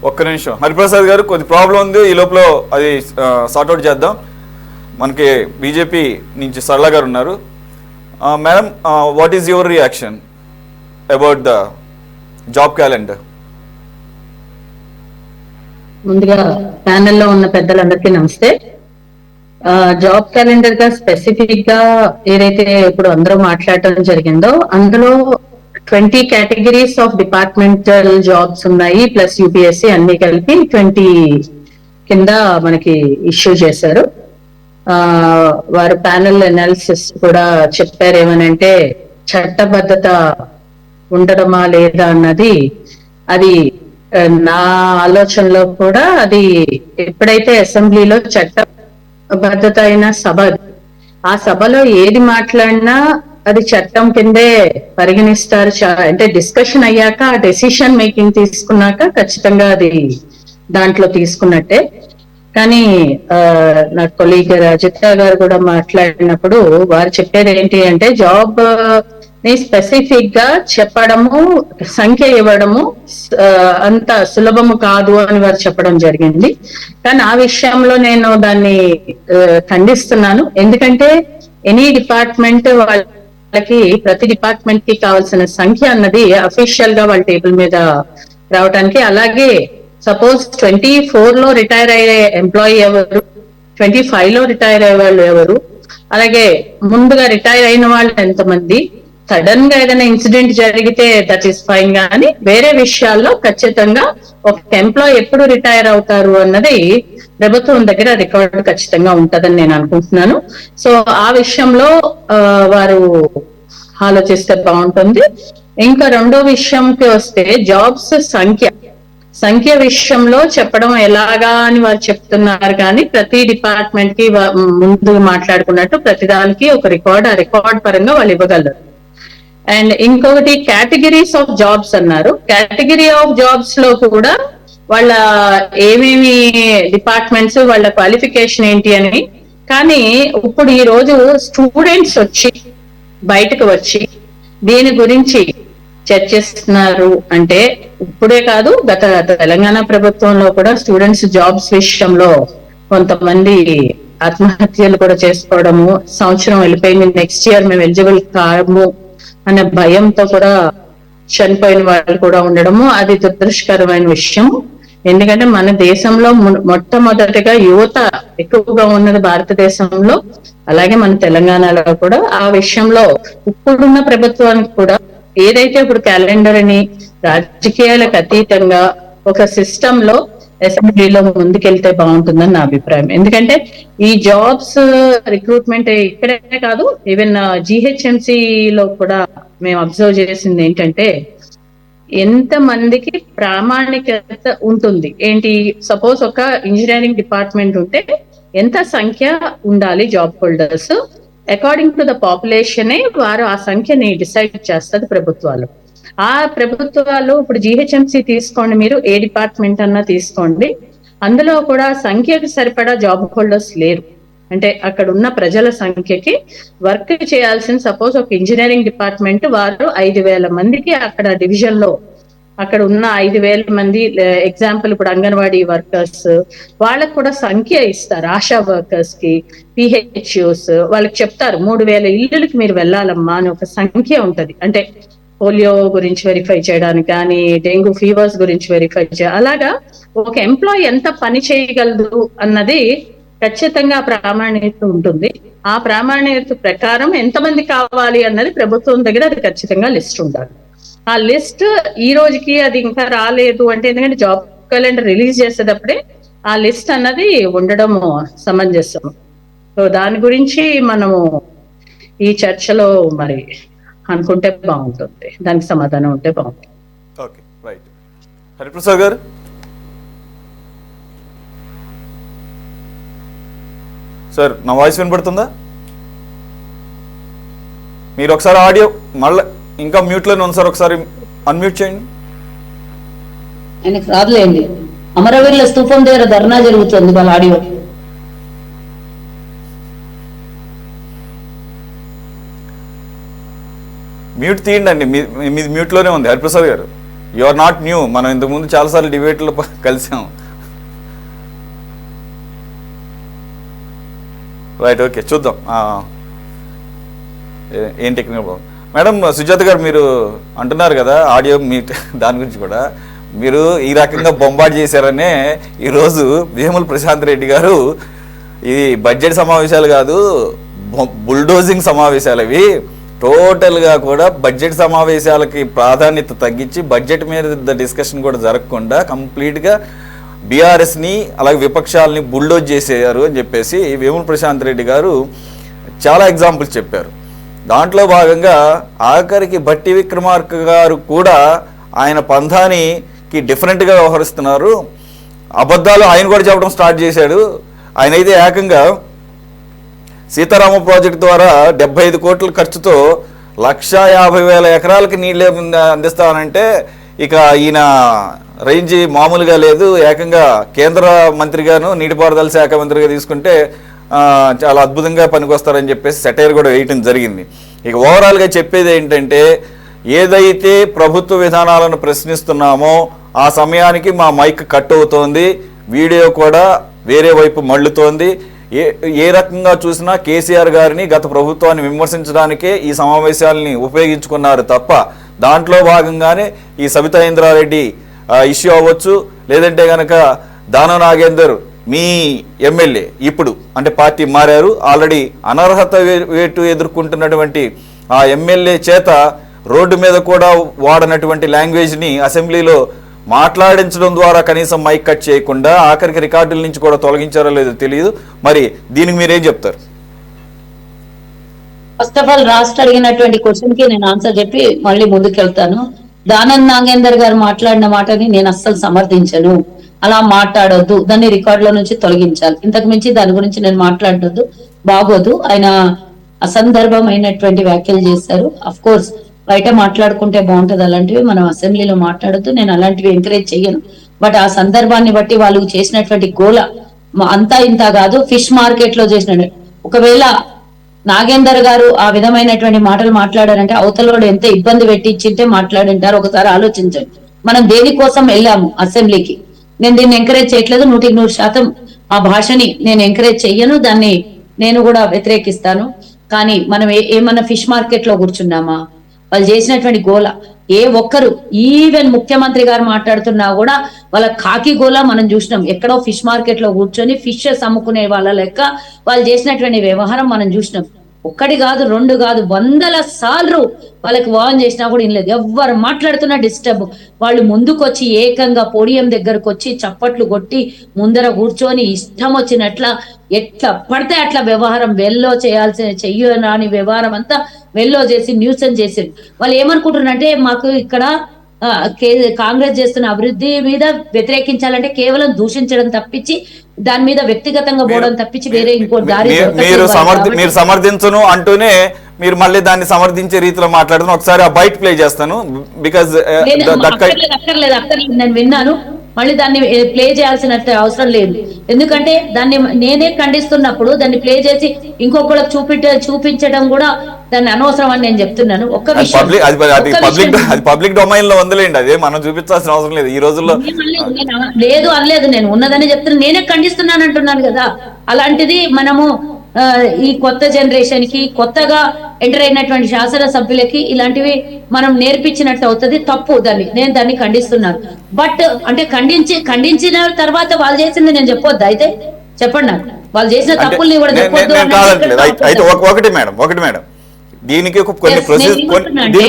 ఒక్క నిమిషం హరిప్రసాద్ గారు, కొద్ది ప్రాబ్లం ఉంది. ఈ లోపల అది సార్ట్అవుట్ చేద్దాం. మనకి బీజేపీ నుంచి సరళ గారు ఉన్నారు. Madam, what is your reaction about the job calendar? ముందుగా ప్యానెల్లో ఉన్న పెద్దలందరికీ నమస్తే. జాబ్ క్యాలెండర్ గా స్పెసిఫిక్ గా ఏదైతే ఇప్పుడు అందరూ మాట్లాడటం జరిగిందో అందులో 20 కేటగిరీస్ ఆఫ్ డిపార్ట్మెంటల్ జాబ్స్ ఉన్నాయి, ప్లస్ యూపీఎస్సీ అన్ని కలిపి 20 కింద మనకి ఇష్యూ చేశారు. వారు ప్యానెల్ అనాలిసిస్ కూడా చెప్పారు. ఏమనంటే చట్టబద్ధత ఉండడమా లేదా అన్నది, అది నా ఆలోచనలో కూడా అది ఎప్పుడైతే అసెంబ్లీలో చట్టబద్ధత అయిన సభ, ఆ సభలో ఏది మాట్లాడినా అది చట్టం కిందే పరిగణిస్తారు. అంటే డిస్కషన్ అయ్యాక ఆ డెసిషన్ మేకింగ్ తీసుకున్నాక ఖచ్చితంగా అది దాంట్లో తీసుకున్నట్టే. కానీ నా కొలీగ్ రజిత గారు కూడా మాట్లాడినప్పుడు వారు చెప్పేది ఏంటి అంటే జాబ్ ని స్పెసిఫిక్ గా చెప్పడము, సంఖ్య ఇవ్వడము అంత సులభము కాదు అని వారు చెప్పడం జరిగింది. కానీ ఆ విషయంలో నేను దాన్ని ఖండిస్తున్నాను. ఎందుకంటే ఎనీ డిపార్ట్మెంట్ వాళ్ళకి ప్రతి డిపార్ట్మెంట్ కి కావాల్సిన సంఖ్య అన్నది అఫీషియల్ గా వాళ్ళ టేబుల్ మీద రావడానికి, అలాగే సపోజ్ 24 లో రిటైర్ అయ్యే ఎంప్లాయీ ఎవరు, 25 లో రిటైర్ అయ్యే వాళ్ళు ఎవరు, అలాగే ముందుగా రిటైర్ అయిన వాళ్ళు ఎంతమంది, సడన్ గా ఏదైనా ఇన్సిడెంట్ జరిగితే దట్ ఈస్ ఫైన్. కానీ వేరే విషయాల్లో ఖచ్చితంగా ఒక ఎంప్లాయీ ఎప్పుడు రిటైర్ అవుతారు అన్నది ప్రభుత్వం దగ్గర రికార్డు ఖచ్చితంగా ఉంటదని నేను అనుకుంటున్నాను. సో ఆ విషయంలో వారు ఆలోచిస్తే బాగుంటుంది. ఇంకా రెండో విషయంకి వస్తే జాబ్స్ సంఖ్య విషయంలో చెప్పడం ఎలాగా అని వారు చెప్తున్నారు. కానీ ప్రతి డిపార్ట్మెంట్ కి ముందు మాట్లాడుకున్నట్టు ప్రతి దానికి ఒక రికార్డ్, ఆ రికార్డ్ పరంగా వాళ్ళు ఇవ్వగలరు. అండ్ ఇంకొకటి కేటగిరీస్ ఆఫ్ జాబ్స్ అన్నారు. కేటగిరీ ఆఫ్ జాబ్స్ లో కూడా వాళ్ళ ఏమేమి డిపార్ట్మెంట్స్, వాళ్ళ క్వాలిఫికేషన్ ఏంటి అని. కానీ ఇప్పుడు ఈ రోజు స్టూడెంట్స్ వచ్చి బయటకు వచ్చి దీని గురించి చర్చిస్తున్నారు అంటే, ఇప్పుడే కాదు గత తెలంగాణ ప్రభుత్వంలో కూడా స్టూడెంట్స్ జాబ్స్ విషయంలో కొంతమంది ఆత్మహత్యలు కూడా చేసుకోవడము, సంవత్సరం వెళ్ళిపోయింది నెక్స్ట్ ఇయర్ మేము ఎలిజిబుల్ కాము అనే భయంతో కూడా చనిపోయిన వాళ్ళు కూడా ఉండడము, అది దురదృష్టకరమైన విషయం. ఎందుకంటే మన దేశంలో మొట్టమొదటిగా యువత ఎక్కువగా ఉన్నది భారతదేశంలో, అలాగే మన తెలంగాణలో కూడా. ఆ విషయంలో ఇప్పుడున్న ప్రభుత్వానికి కూడా ఏదైతే ఇప్పుడు క్యాలెండర్ అని రాజకీయాలకు అతీతంగా ఒక సిస్టమ్ లో అసెంబ్లీలో ముందుకెళ్తే బాగుంటుందని నా అభిప్రాయం. ఎందుకంటే ఈ జాబ్స్ రిక్రూట్మెంట్ ఇక్కడే కాదు, ఈవెన్ GHMC లో కూడా మేము అబ్జర్వ్ చేసింది ఏంటంటే ఎంత మందికి ప్రామాణికత ఉంటుంది ఏంటి. సపోజ్ ఒక ఇంజనీరింగ్ డిపార్ట్మెంట్ ఉంటే ఎంత సంఖ్య ఉండాలి job holders, according to the population వారు ఆ సంఖ్యని డిసైడ్ చేస్తుంది ప్రభుత్వాలు. ఆ ప్రభుత్వాలు ఇప్పుడు GHMC తీసుకోండి, మీరు ఏ డిపార్ట్మెంట్ అన్నా తీసుకోండి, అందులో కూడా సంఖ్యకు సరిపడా జాబ్ హోల్డర్స్ లేరు. అంటే అక్కడ ఉన్న ప్రజల సంఖ్యకి వర్క్ చేయాల్సిన, సపోజ్ ఒక ఇంజనీరింగ్ డిపార్ట్మెంట్ వారు 5,000 మందికి అక్కడ డివిజన్ లో అక్కడ ఉన్న 5,000 మంది, ఎగ్జాంపుల్ ఇప్పుడు అంగన్వాడీ వర్కర్స్ వాళ్ళకు కూడా సంఖ్య ఇస్తారు, ఆశా వర్కర్స్ కి, PHOs వాళ్ళకి చెప్తారు 3,000 ఇళ్ళకి మీరు వెళ్ళాలమ్మా అని ఒక సంఖ్య ఉంటది. అంటే పోలియో గురించి వెరిఫై చేయడానికి కానీ, డెంగ్యూ ఫీవర్స్ గురించి వెరిఫై అలాగా ఒక ఎంప్లాయీ ఎంత పని చేయగలదు అన్నది ఖచ్చితంగా ప్రామాణికత ఉంటుంది. ఆ ప్రామాణికత ప్రకారం ఎంతమంది కావాలి అన్నది ప్రభుత్వం దగ్గర అది ఖచ్చితంగా లిస్ట్ ఉండాలి. ఆ లిస్ట్ ఈ రోజుకి అది ఇంకా రాలేదు అంటే, ఎందుకంటే జాబ్ క్యాలెండర్ రిలీజ్ చేసేటప్పుడే ఆ లిస్ట్ అన్నది ఉండడం సమంజసం. సో దాని గురించి మనము ఈ చర్చలో మరి అనుకుంటే బాగుంటుంది, దానికి సమాధానం ఉంటే బాగుంటుంది. Okay, right. హరిప్రసాద్ గారు, సార్ నా వాయిస్ వినపడుతుందా? మీరు ఒకసారి ఆడియో మళ్ళీ ఇంకా మ్యూట్లోనే ఉంది సార్, ఒకసారి అన్మ్యూట్ చేయండి. ఆయనకు రాదులేండి. అమరవీరుల స్తూపం దగ్గర ధర్నా జరుగుతుంది, వాళ్ళ ఆడియో. మ్యూట్ తీయండి అండి, మీది మ్యూట్లోనే ఉంది. హరిప్రసాద్ గారు, యు ఆర్ నాట్ న్యూ, మనం ఇంతకుముందు చాలాసార్లు డిబేట్లో కలిసాం. రైట్, ఓకే, చూద్దాం ఏం టెక్నికల్ ప్రాబ్లం. మేడం సుజాత గారు, మీరు అంటున్నారు కదా ఆడియో మీట్, దాని గురించి కూడా మీరు ఈ రకంగా బొంబాట్ చేశారనే ఈరోజు వేముల ప్రశాంత్ రెడ్డి గారు ఇది బడ్జెట్ సమావేశాలు కాదు, బుల్డోజింగ్ సమావేశాలు అవి, టోటల్గా కూడా బడ్జెట్ సమావేశాలకి ప్రాధాన్యత తగ్గించి బడ్జెట్ మీద డిస్కషన్ కూడా జరగకుండా కంప్లీట్గా బీఆర్ఎస్ని అలాగే విపక్షాలని బుల్డోజ్ చేసేయారు అని చెప్పేసి వేముల ప్రశాంత్ రెడ్డి గారు చాలా ఎగ్జాంపుల్స్ చెప్పారు. దాంట్లో భాగంగా ఆఖరికి భట్టి విక్రమార్క గారు కూడా ఆయన పంథానికి డిఫరెంట్గా వ్యవహరిస్తున్నారు, అబద్ధాలు ఆయన కూడా చెప్పడం స్టార్ట్ చేశాడు. ఆయన అయితే ఏకంగా సీతారామ ప్రాజెక్టు ద్వారా 75 కోట్ల ఖర్చుతో 150,000 ఎకరాలకి నీళ్ళు అందిస్తానంటే ఇక ఈయన రేంజ్ మామూలుగా లేదు. ఏకంగా కేంద్ర మంత్రిగాను నీటిపారుదల శాఖ మంత్రిగా తీసుకుంటే చాలా అద్భుతంగా పనికొస్తారని చెప్పేసి సెటైర్ కూడా వేయటం జరిగింది. ఇక ఓవరాల్గా చెప్పేది ఏంటంటే, ఏదైతే ప్రభుత్వ విధానాలను ప్రశ్నిస్తున్నామో ఆ సమయానికి మా మైక్ కట్ అవుతోంది, వీడియో కూడా వేరే వైపు మళ్ళుతోంది. ఏ రకంగా చూసినా కేసీఆర్ గారిని గత ప్రభుత్వాన్ని విమర్శించడానికే ఈ సమావేశాలని ఉపయోగించుకున్నారు తప్ప, దాంట్లో భాగంగానే ఈ సబితా ఇంద్రారెడ్డి ఇష్యూ అవ్వచ్చు, లేదంటే కనుక దానం నాగేందర్ మీ ఎమ్మెల్యే ఇప్పుడు అంటే పార్టీ మారారు, ఆల్రెడీ అనర్హత వేటు ఎదుర్కొంటున్నటువంటి ఆ ఎమ్మెల్యే చేత రోడ్డు మీద కూడా వాడనటువంటి లాంగ్వేజ్ని అసెంబ్లీలో మాట్లాడించడం ద్వారా కనీసం మైక్ కట్ చేయకుండా ఆఖరికి రికార్డుల నుంచి కూడా తొలగించారో లేదో తెలియదు. మరి దీనికి మీరేం చెప్తారు? ఫస్ట్ ఆఫ్ ఆల్ రాష్ట్ర అడిగినటువంటి క్వశ్చన్ కి నేను ఆన్సర్ చెప్పి మళ్ళీ ముందుకెళ్తాను. దానం నాగేందర్ గారు మాట్లాడిన మాటని నేను అస్సలు సమర్థించను. అలా మాట్లాడొద్దు, దాన్ని రికార్డుల నుంచి తొలగించాలి. ఇంతకు మించి దాని గురించి నేను మాట్లాడొద్దు, బాగోదు. ఆయన అసందర్భమైనటువంటి వ్యాఖ్యలు చేశారు. అఫ్ కోర్స్ బయట మాట్లాడుకుంటే బాగుంటది, అలాంటివి మనం అసెంబ్లీలో మాట్లాడొద్దు, నేను అలాంటివి ఎంకరేజ్ చెయ్యను. బట్ ఆ సందర్భాన్ని బట్టి వాళ్ళు చేసినటువంటి గోల అంతా ఇంత కాదు. ఫిష్ మార్కెట్ లో చేసిన, ఒకవేళ నాగేందర్ గారు ఆ విధమైనటువంటి మాటలు మాట్లాడారంటే అవతలోడు ఎంత ఇబ్బంది పెట్టించింటే మాట్లాడింటారు. ఒకసారి ఆలోచించండి. మనం దేనికోసం వెళ్ళాము అసెంబ్లీకి. నేను దీన్ని ఎంకరేజ్ చేయట్లేదు, 100% ఆ భాషని నేను ఎంకరేజ్ చెయ్యను, దాన్ని నేను కూడా వ్యతిరేకిస్తాను. కానీ మనం ఏమన్నా ఫిష్ మార్కెట్ లో కూర్చున్నామా? వాళ్ళు చేసినటువంటి గోల ఏ ఒక్కరు, ఈవెన్ ముఖ్యమంత్రి గారు మాట్లాడుతున్నా కూడా వాళ్ళ కాకి గోల మనం చూసినాం. ఎక్కడో ఫిష్ మార్కెట్ లో కూర్చొని ఫిషెస్ అమ్ముకునే వాళ్ళ లెక్క వాళ్ళు చేసినటువంటి వ్యవహారం మనం చూసినాం. ఒక్కటి కాదు, రెండు కాదు, వందల సార్లు వాళ్ళకి వార్న్ చేసినా కూడా వినలేదు. ఎవ్వరు మాట్లాడుతున్నా డిస్టర్బ్. వాళ్ళు ముందుకొచ్చి ఏకంగా పోడియం దగ్గరకు వచ్చి చప్పట్లు కొట్టి ముందర కూర్చొని ఇష్టం వచ్చినట్ల ఎట్లా పడితే అట్లా వ్యవహారం వెల్లో చేయాల్సిన చెయ్యని వ్యవహారం అంతా వెల్లో చేసి న్యూసెన్స్ చేసారు. వాళ్ళు ఏమనుకుంటున్నారంటే మాకు ఇక్కడ కాంగ్రెస్ చేస్తున్న అభివృద్ధి మీద వ్యతిరేకించాలంటే కేవలం దూషించడం తప్పించి దాని మీద వ్యక్తిగతంగా పోవడం తప్పించి వేరే ఇంకో దారి మీరు సమర్థించను అంటూనే మీరు మళ్ళీ దాన్ని సమర్థించే రీతిలో మాట్లాడుతున్న ఒకసారి ఆ బైట్ ప్లే చేస్తాను. బికాజ్ అక్కర్లేదు నేను విన్నాను, మళ్ళీ దాన్ని ప్లే చేయాల్సిన అవసరం లేదు. ఎందుకంటే దాన్ని నేనే ఖండిస్తున్నప్పుడు దాన్ని ప్లే చేసి ఇంకొకళ్ళకి చూపించడం కూడా దాన్ని అనవసరం అని నేను చెప్తున్నాను. ఒక్క పబ్లిక్ డొమైన్ లో ఉందిలేండి, అదే మనం చూపించాల్సిన అవసరం లేదు ఈ రోజుల్లో. లేదు అనలేదు, నేను ఉన్నదని చెప్తున్నాను, నేనే ఖండిస్తున్నాను అంటున్నాను కదా. అలాంటిది మనము ఈ కొత్త జనరేషన్ కి, కొత్తగా ఎంటర్ అయినటువంటి శాసనసభ్యులకి ఇలాంటివి మనం నేర్పించినట్టు అవుతుంది. తప్పు, నేను దాన్ని ఖండిస్తున్నాను. బట్ అంటే ఖండించిన తర్వాత వాళ్ళు చేసింది నేను చెప్పొద్దు? అయితే చెప్పండి నాకు, వాళ్ళు చేసిన తప్పుల్ని కూడా చెప్పొద్దు. ఒకటి మేడం, దీనికి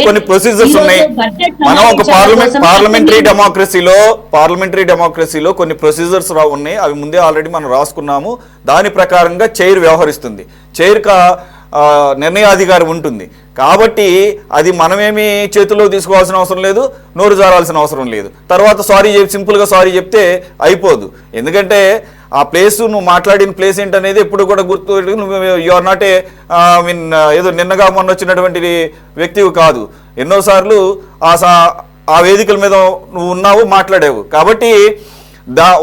కొన్ని ప్రొసీజర్స్ ఉన్నాయి. మనం ఒక పార్లమెంటరీ డెమోక్రసీలో కొన్ని ప్రొసీజర్స్ ఉన్నాయి. అవి ముందే ఆల్రెడీ మనం రాసుకున్నాము. దాని ప్రకారంగా చైర్ వ్యవహరిస్తుంది. చైర్ నిర్ణయాధికారం ఉంటుంది. కాబట్టి అది మనమేమి చేతుల్లో తీసుకోవాల్సిన అవసరం లేదు, నోరు జారాల్సిన అవసరం లేదు. తర్వాత సింపుల్గా సారీ చెప్తే అయిపోదు. ఎందుకంటే ఆ ప్లేస్, నువ్వు మాట్లాడిన ప్లేస్ ఏంటనేది ఎప్పుడు కూడా గుర్తు. యు ఆర్ నాట్ ఏదో నిన్నగా మొన్న వచ్చినటువంటి వ్యక్తివి కాదు. ఎన్నోసార్లు ఆ వేదికల మీద నువ్వు ఉన్నావు, మాట్లాడావు. కాబట్టి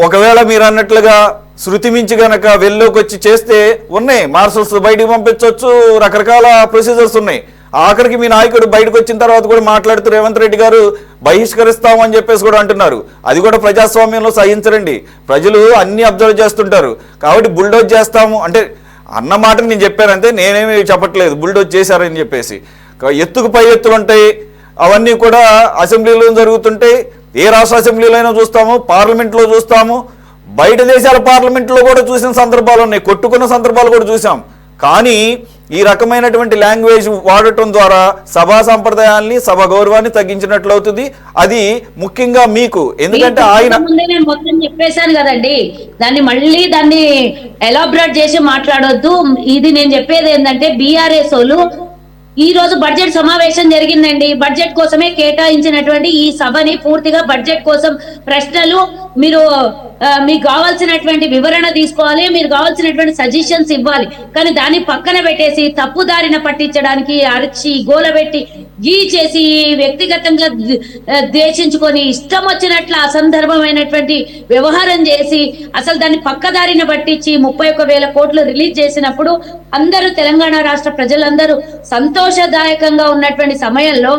ఒకవేళ మీరు అన్నట్లుగా శృతి మించి గనక వెళ్ళలోకి వచ్చి చేస్తే ఉన్నాయి, మార్షల్స్ బయటికి పంపించవచ్చు, రకరకాల ప్రొసీజర్స్ ఉన్నాయి. ఆఖరికి మీ నాయకుడు బయటకు వచ్చిన తర్వాత కూడా మాట్లాడుతూ రేవంత్ రెడ్డి గారు బహిష్కరిస్తాము అని చెప్పేసి కూడా అంటున్నారు. అది కూడా ప్రజాస్వామ్యంలో సహించరండి. ప్రజలు అన్ని అబ్జర్వ్ చేస్తుంటారు. కాబట్టి బుల్డోజ్ చేస్తాము అంటే అన్న మాట నేను చెప్పానంటే, నేనేమి చెప్పట్లేదు బుల్డోజ్ చేశారని చెప్పేసి. ఎత్తుకు పై ఎత్తులు ఉంటాయి, అవన్నీ కూడా అసెంబ్లీలో జరుగుతుంటాయి. ఏ రాష్ట్ర అసెంబ్లీలో అయినా చూస్తాము, పార్లమెంట్లో చూస్తాము, బయట దేశాల పార్లమెంట్లో కూడా చూసిన సందర్భాలు ఉన్నాయి, కొట్టుకున్న సందర్భాలు కూడా చూసాం. కానీ ఈ రకమైనటువంటి లాంగ్వేజ్ వాడటం ద్వారా సభా సంప్రదాయాల్ని, సభ గౌరవాన్ని తగ్గించినట్లు అవుతుంది. అది ముఖ్యంగా మీకు, ఎందుకంటే ఆయన నేను మొత్తం చెప్పేశాను కదండి, దాన్ని ఎలాబరేట్ చేసి మాట్లాడొద్దు. ఇది నేను చెప్పేది ఏంటంటే, బీఆర్ఎస్ వాళ్ళు ఈ రోజు బడ్జెట్ సమావేశం జరిగిందండి. బడ్జెట్ కోసమే కేటాయించినటువంటి ఈ సభని పూర్తిగా బడ్జెట్ కోసం ప్రశ్నలు, మీకు కావాల్సినటువంటి వివరణ తీసుకోవాలి, మీరు కావాల్సినటువంటి సజెషన్స్ ఇవ్వాలి. కానీ దాన్ని పక్కన పెట్టేసి తప్పుదారిన పట్టించడానికి అరిచి గోలబెట్టి చేసి వ్యక్తిగతంగా ద్వేషించుకొని ఇష్టం వచ్చినట్లు అసందర్భమైనటువంటి వ్యవహారం చేసి అసలు దాన్ని పక్కదారిన పట్టించి 31,000 కోట్లు రిలీజ్ చేసినప్పుడు అందరూ, తెలంగాణ రాష్ట్ర ప్రజలందరూ సంతోషదాయకంగా ఉన్నటువంటి సమయంలో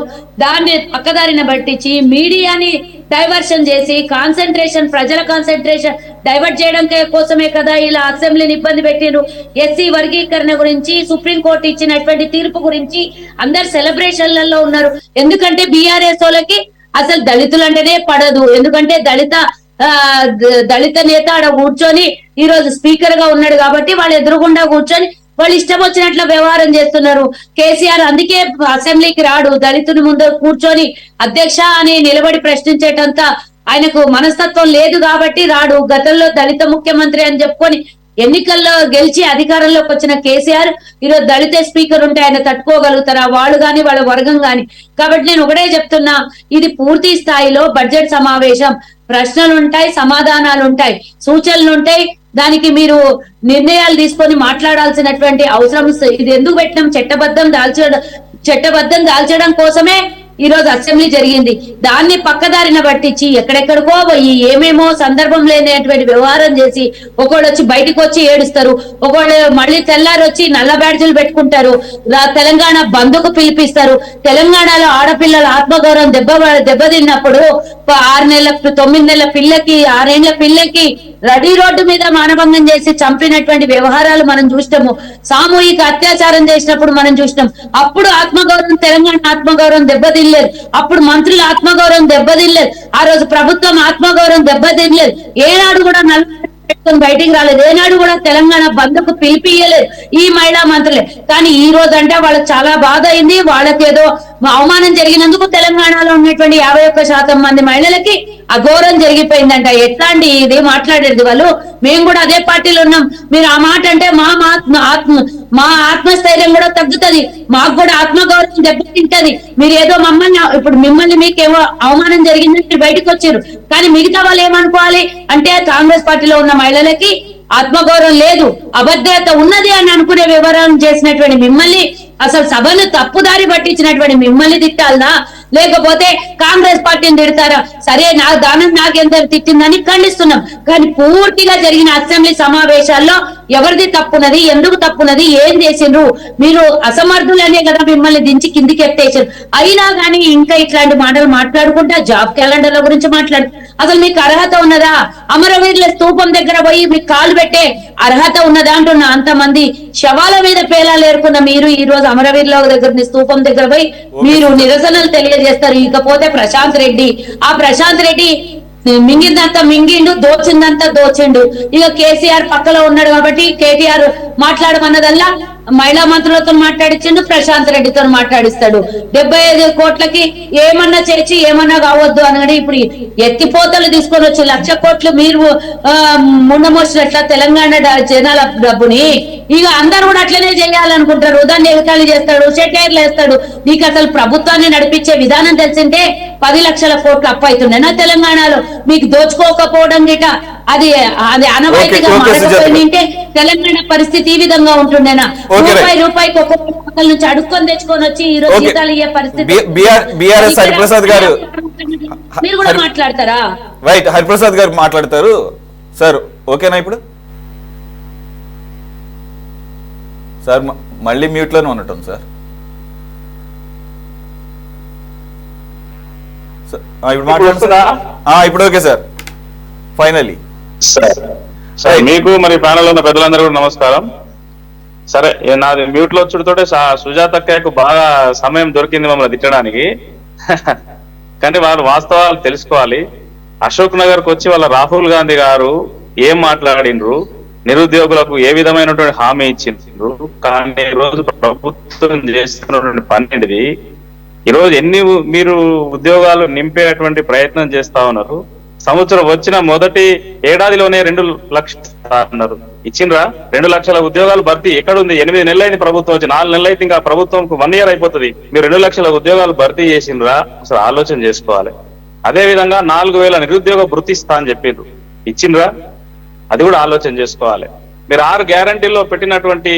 దాన్ని పక్కదారిన పట్టించి మీడియాని డైవర్షన్ చేసి ప్రజల కాన్సన్ట్రేషన్ డైవర్ట్ చేయడం కోసమే కదా ఇలా అసెంబ్లీని ఇబ్బంది పెట్టిరు. ఎస్సీ వర్గీకరణ గురించి సుప్రీంకోర్టు ఇచ్చినటువంటి తీర్పు గురించి అందరు సెలబ్రేషన్లలో ఉన్నారు. ఎందుకంటే బీఆర్ఎస్ వాళ్ళకి అసలు దళితులు అంటేనే పడదు. ఎందుకంటే దళిత నేత ఆడ కూర్చొని ఈ రోజు స్పీకర్ గా ఉన్నాడు కాబట్టి వాళ్ళు ఎదురుగుండా కూర్చొని వాళ్ళు ఇష్టం వచ్చినట్లు వ్యవహారం చేస్తున్నారు. కేసీఆర్ అందుకే అసెంబ్లీకి రాడు, దళితుని ముందు కూర్చొని అధ్యక్ష అని నిలబడి ప్రశ్నించేటంత ఆయనకు మనస్తత్వం లేదు కాబట్టి రాడు. గతంలో దళిత ముఖ్యమంత్రి అని చెప్పుకొని ఎన్నికల్లో గెలిచి అధికారంలోకి వచ్చిన కేసీఆర్ ఈరోజు దళిత స్పీకర్ ఉంటే ఆయన తట్టుకోగలుగుతారా? వాళ్ళు గాని వాళ్ళ వర్గం గాని. కాబట్టి నేను ఒకటే చెప్తున్నా, ఇది పూర్తి స్థాయిలో బడ్జెట్ సమావేశం. ప్రశ్నలు ఉంటాయి, సమాధానాలు ఉంటాయి, సూచనలు ఉంటాయి. దానికి మీరు నిర్ణయాలు తీసుకొని మాట్లాడాల్సినటువంటి అవసరం. ఇది ఎందుకు పెట్టినాం? చట్టబద్ధం దాల్చడం కోసమే ఈ రోజు అసెంబ్లీ జరిగింది. దాన్ని పక్కదారిన పట్టించి ఎక్కడెక్కడికో పోయి ఏమేమో సందర్భం లేనటువంటి వ్యవహారం చేసి ఒకళ్ళు వచ్చి బయటకు వచ్చి ఏడుస్తారు, ఒకళ్ళు మళ్ళీ తెల్లారి వచ్చి నల్ల బ్యాడ్జీలు పెట్టుకుంటారు, తెలంగాణ బంద్కు పిలిపిస్తారు. తెలంగాణలో ఆడపిల్లల ఆత్మగౌరవం దెబ్బతిన్నప్పుడు 9 నెలల పిల్లకి 6 ఏళ్ల పిల్లకి రెడీ రోడ్డు మీద మానభంగం చేసి చంపినటువంటి వ్యవహారాలు మనం చూసినాము. సామూహిక అత్యాచారం చేసినప్పుడు మనం చూసినాం. అప్పుడు ఆత్మగౌరవం, తెలంగాణ ఆత్మగౌరవం దెబ్బతినలేదు. అప్పుడు మంత్రుల ఆత్మగౌరవం దెబ్బతినలేదు. ఆ రోజు ప్రభుత్వం ఆత్మగౌరవం దెబ్బతినలేదు. ఏనాడు కూడా తీసుకొని బయటికి రాలేదు. ఏనాడు కూడా తెలంగాణ బంద్కు పిలిపియలేదు ఈ మహిళా మంత్రులే. కానీ ఈ రోజు అంటే వాళ్ళకి చాలా బాధ అయింది. వాళ్ళకి ఏదో అవమానం జరిగినందుకు తెలంగాణలో ఉన్నటువంటి 51% మంది మహిళలకి అఘోరం జరిగిపోయిందంట. ఎట్లా అండి ఇది మాట్లాడేది? వాళ్ళు మేము కూడా అదే పార్టీలో ఉన్నాం, మీరు ఆ మాట అంటే మా ఆత్మస్థైర్యం కూడా తగ్గుతుంది, మాకు కూడా ఆత్మగౌరవం దెబ్బతింటది. మీరు ఏదో మమ్మల్ని ఇప్పుడు మీకేమో అవమానం జరిగిందని మీరు బయటకు వచ్చారు, కానీ మిగతా వాళ్ళు ఏమనుకోవాలి అంటే కాంగ్రెస్ పార్టీలో ఉన్న మహిళలకి ఆత్మగౌరవం లేదు, అభద్రత ఉన్నది అని అనుకునే వివరణ చేసినటువంటి మిమ్మల్ని, అసలు సభను తప్పుదారి పట్టించినటువంటి మిమ్మల్ని తిట్టాలనా లేకపోతే కాంగ్రెస్ పార్టీని తిడతారా? సరే, దానం నాకెంత తిట్టిందని ఖండిస్తున్నాం, కానీ పూర్తిగా జరిగిన అసెంబ్లీ సమావేశాల్లో ఎవరిది తప్పున్నది, ఎందుకు తప్పున్నది, ఏం చేసిండ్రు? మీరు అసమర్థులనే కదా మిమ్మల్ని దించి కిందికి ఎత్తేసారు. అయినా కానీ ఇంకా ఇట్లాంటి మాటలు మాట్లాడుకుంటా జాబ్ క్యాలెండర్ల గురించి అసలు మీకు అర్హత ఉన్నదా? అమరవీరుల స్తూపం దగ్గర పోయి మీకు కాలు పెట్టే అర్హత ఉన్నదా అంటున్నా. అంతమంది శవాల మీద పేలాలు ఏరుకున్న మీరు ఈ రోజు అమరవీరుల దగ్గర స్తూపం దగ్గర పోయి మీరు నిరసనలు తెలియజేస్తారు. ఇకపోతే ప్రశాంత్ రెడ్డి, ఆ ప్రశాంత్ రెడ్డి మింగిందంతా మింగిండు, దోచిందంతా దోచిండు. ఇక కేసీఆర్ పక్కలో ఉన్నాడు కాబట్టి కేటీఆర్ మాట్లాడమన్నదల్లా మహిళా మంత్రులతో మాట్లాడించిండు, ప్రశాంత్ రెడ్డితో మాట్లాడిస్తాడు. 75 కోట్లకి ఏమన్నా చేసి ఏమన్నా కావద్దు అని ఇప్పుడు ఎత్తిపోతలు తీసుకొని వచ్చి 1,00,000 కోట్లు మీరు ముండమోసినట్ల తెలంగాణ జనాల డబ్బుని ఇక అందరూ కూడా అట్లనే చేయాలనుకుంటారు. దాన్ని ఎగతాళి చేస్తాడు, సెటైర్లు వేస్తాడు. నీకు అసలు ప్రభుత్వాన్ని నడిపించే విధానం తెలిసింటే 10 లక్షల కోట్లు అప్పు అవుతుండేనా తెలంగాణలో? మీకు దోచుకోకపోవడం గిట అది అనవాయితీగా మారకపోయింటే తెలంగాణ పరిస్థితి ఈ విధంగా ఉంటుండేనా? రూపాయికి ఒక్కొక్క నుంచి అడుక్కొని తెచ్చుకొని వచ్చి ఈ రోజు జీతాలు ఇయ్యే పరిస్థితి. హరిప్రసాద్ గారు మీరు కూడా మాట్లాడతారా? రైట్, హరిప్రసాద్ గారు మాట్లాడతారు సార్. ఓకేనా ఇప్పుడు సార్? మళ్ళీ మ్యూట్ లోనే ఉండటం సార్. ఇప్పుడు మాట్లాడుతుందా? ఇప్పుడు ఓకే సార్, ఫైనలీ. సరే, మీకు మరి ప్యానల్ ఉన్న పెద్దలందరూ కూడా నమస్కారం. సరే, నాది మ్యూట్ లో వచ్చుడుతోటే సుజాతక్కకు బాగా సమయం దొరికింది మమ్మల్ని తిట్టడానికి. కానీ వాళ్ళు వాస్తవాలు తెలుసుకోవాలి. అశోక్ నగర్ కు వచ్చి వాళ్ళ రాహుల్ గాంధీ గారు ఏం మాట్లాడిండ్రు, నిరుద్యోగులకు ఏ విధమైనటువంటి హామీ ఇచ్చిండ్రు, కానీ ఈ రోజు ప్రభుత్వం చేస్తున్నటువంటి పనిది ఈరోజు ఎన్ని మీరు ఉద్యోగాలు నింపేటువంటి ప్రయత్నం చేస్తా ఉన్నారు. సంవత్సరం వచ్చిన మొదటి ఏడాదిలోనే 2 లక్షలు అన్నారు, ఇచ్చిండ్రా? 2 లక్షల ఉద్యోగాలు భర్తీ ఎక్కడుంది? 8 నెలలు అయింది ప్రభుత్వం వచ్చి, 4 నెలలు అయితే ఇంకా ప్రభుత్వంకు 1 ఇయర్ అయిపోతుంది. మీరు 2 లక్షల ఉద్యోగాలు భర్తీ చేసిండ్రా? అసలు ఆలోచన చేసుకోవాలి. అదే విధంగా 4,000 నిరుద్యోగ వృత్తి ఇస్తా అని చెప్పిండ్రు, ఇచ్చిండ్రా? అది కూడా ఆలోచన చేసుకోవాలి. మీరు 6 గ్యారంటీల్లో పెట్టినటువంటి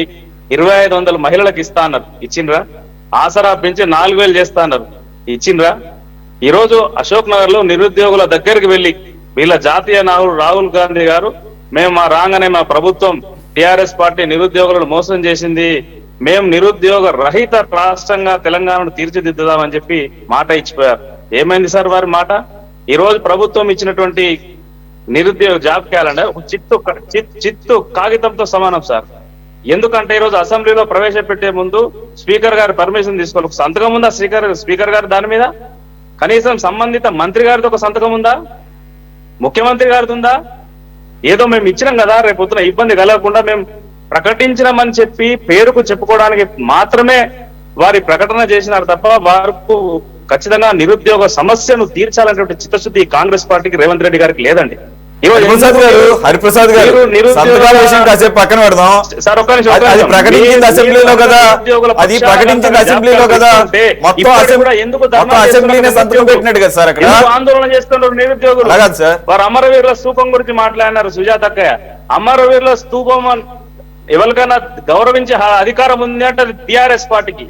2,500 మహిళలకు ఇస్తా అన్నారు, ఇచ్చిండ్రా? ఆసరా పెంచి 4,000 చేస్తా అన్నారు, ఇచ్చిండ్రా? ఈ రోజు అశోక్ నగర్ లో నిరుద్యోగుల దగ్గరికి వెళ్లి వీళ్ళ జాతీయ నాయకుడు రాహుల్ గాంధీ గారు, మేము రాగానే మా ప్రభుత్వం టిఆర్ఎస్ పార్టీ నిరుద్యోగులను మోసం చేసింది, మేము నిరుద్యోగ రహిత రాష్ట్రంగా తెలంగాణను తీర్చిదిద్దుదామని చెప్పి మాట ఇచ్చిపోయారు. ఏమైంది సార్ వారి మాట? ఈ రోజు ప్రభుత్వం ఇచ్చినటువంటి నిరుద్యోగ జాబ్ క్యాలెండర్ చిత్తు కాగితంతో సమానం సార్. ఎందుకంటే ఈ రోజు అసెంబ్లీలో ప్రవేశపెట్టే ముందు స్పీకర్ గారి పర్మిషన్ తీసుకోవాలి. ఒక సంతకం ఉందా స్పీకర్ గారు దాని మీద? కనీసం సంబంధిత మంత్రి గారితో ఒక సంతకం ఉందా? ముఖ్యమంత్రి గారిది ఉందా? ఏదో మేము ఇచ్చినాం కదా, రేపొద్దున ఇబ్బంది కలగకుండా మేము ప్రకటించినామని చెప్పి పేరుకు చెప్పుకోవడానికి మాత్రమే వారి ప్రకటన చేసినారు తప్ప వారికి ఖచ్చితంగా నిరుద్యోగ సమస్యను తీర్చాలనేటువంటి చిత్తశుద్ధి కాంగ్రెస్ పార్టీకి, రేవంత్ రెడ్డి గారికి లేదండి. హరిప్రసాద్ గారు సంతకాల విషయం కాసేపు పక్కన పెడదాం. అది ప్రకటించింది అసెంబ్లీలో కదా, అది ప్రకటించింది అసెంబ్లీలో కదా, మొత్తం అసెంబ్లీనే సంతకం పెట్టినట్టు కదా సార్. అక్కడ ఆందోళన చేస్తున్నారు నిరుద్యోగులు. అలాగే సార్, వారు అమరవీరుల స్తూపం గురించి మాట్లాడినారు సుజాతక్కయ్య. అమరవీరుల స్తూపం ఎవరికైనా గౌరవించే అధికారం ఉంది అంటే అది టిఆర్ఎస్ పార్టీకి.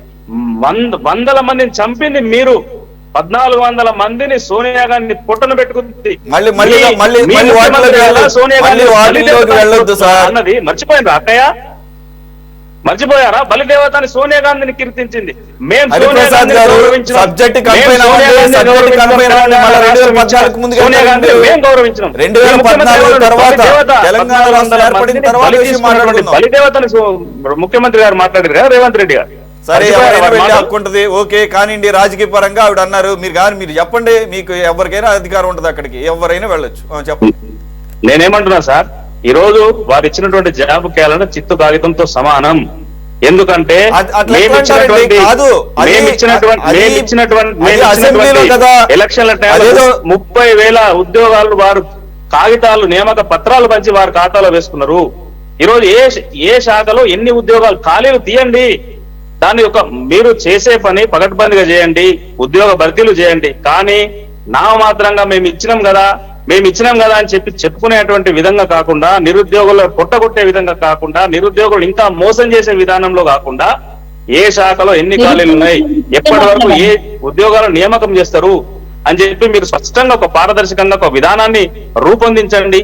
100 మందిని చంపింది మీరు, 1,400 మందిని సోనియా గాంధీ పొట్టను పెట్టుకుంది. అన్నది మర్చిపోయిందా అక్కయ్య? మర్చిపోయారా? బలిదేవతని సోనియా గాంధీని కీర్తించింది. మేము సోనియా గాంధీని గౌరవించినాం. 2014 బలిదేవతని ముఖ్యమంత్రి గారు మాట్లాడారు కదా, రేవంత్ రెడ్డి గారు. సరే, హక్కుంటది, ఓకే కానివ్వండి. రాజకీయ పరంగా ఆవిడ అన్నారు, మీరు చెప్పండి, మీకు ఎవరికైనా అధికారం ఉంటది, అక్కడికి ఎవరైనా వెళ్ళొచ్చు, చెప్పండి. నేనేమంటున్నా సార్, ఈ రోజు వారు ఇచ్చినటువంటి జాబ్ క్యాలెండర్ చిత్తు కాగితంతో సమానం. ఎందుకంటే ఎలక్షన్ల టైంలో 30,000 ఉద్యోగాలు వారు కాగితాలు నియామక పత్రాలు పంచి వారి ఖాతాలో వేసుకున్నారు. ఈరోజు ఏ శాఖలో ఎన్ని ఉద్యోగాలు ఖాళీలు తీయండి, దాని యొక్క మీరు చేసే పని పకడ్బందీగా చేయండి, ఉద్యోగ భర్తీలు చేయండి. కానీ నామమాత్రంగా మేము ఇచ్చినాం కదా అని చెప్పి చెప్పుకునేటువంటి విధంగా కాకుండా, నిరుద్యోగులు పొట్టగొట్టే విధంగా కాకుండా, నిరుద్యోగులు ఇంకా మోసం చేసే విధానంలో కాకుండా, ఏ శాఖలో ఎన్ని ఖాళీలు ఉన్నాయి, ఎప్పటి వరకు ఏ ఉద్యోగాలను నియామకం చేస్తారు అని చెప్పి మీరు స్పష్టంగా ఒక పారదర్శకంగా ఒక విధానాన్ని రూపొందించండి.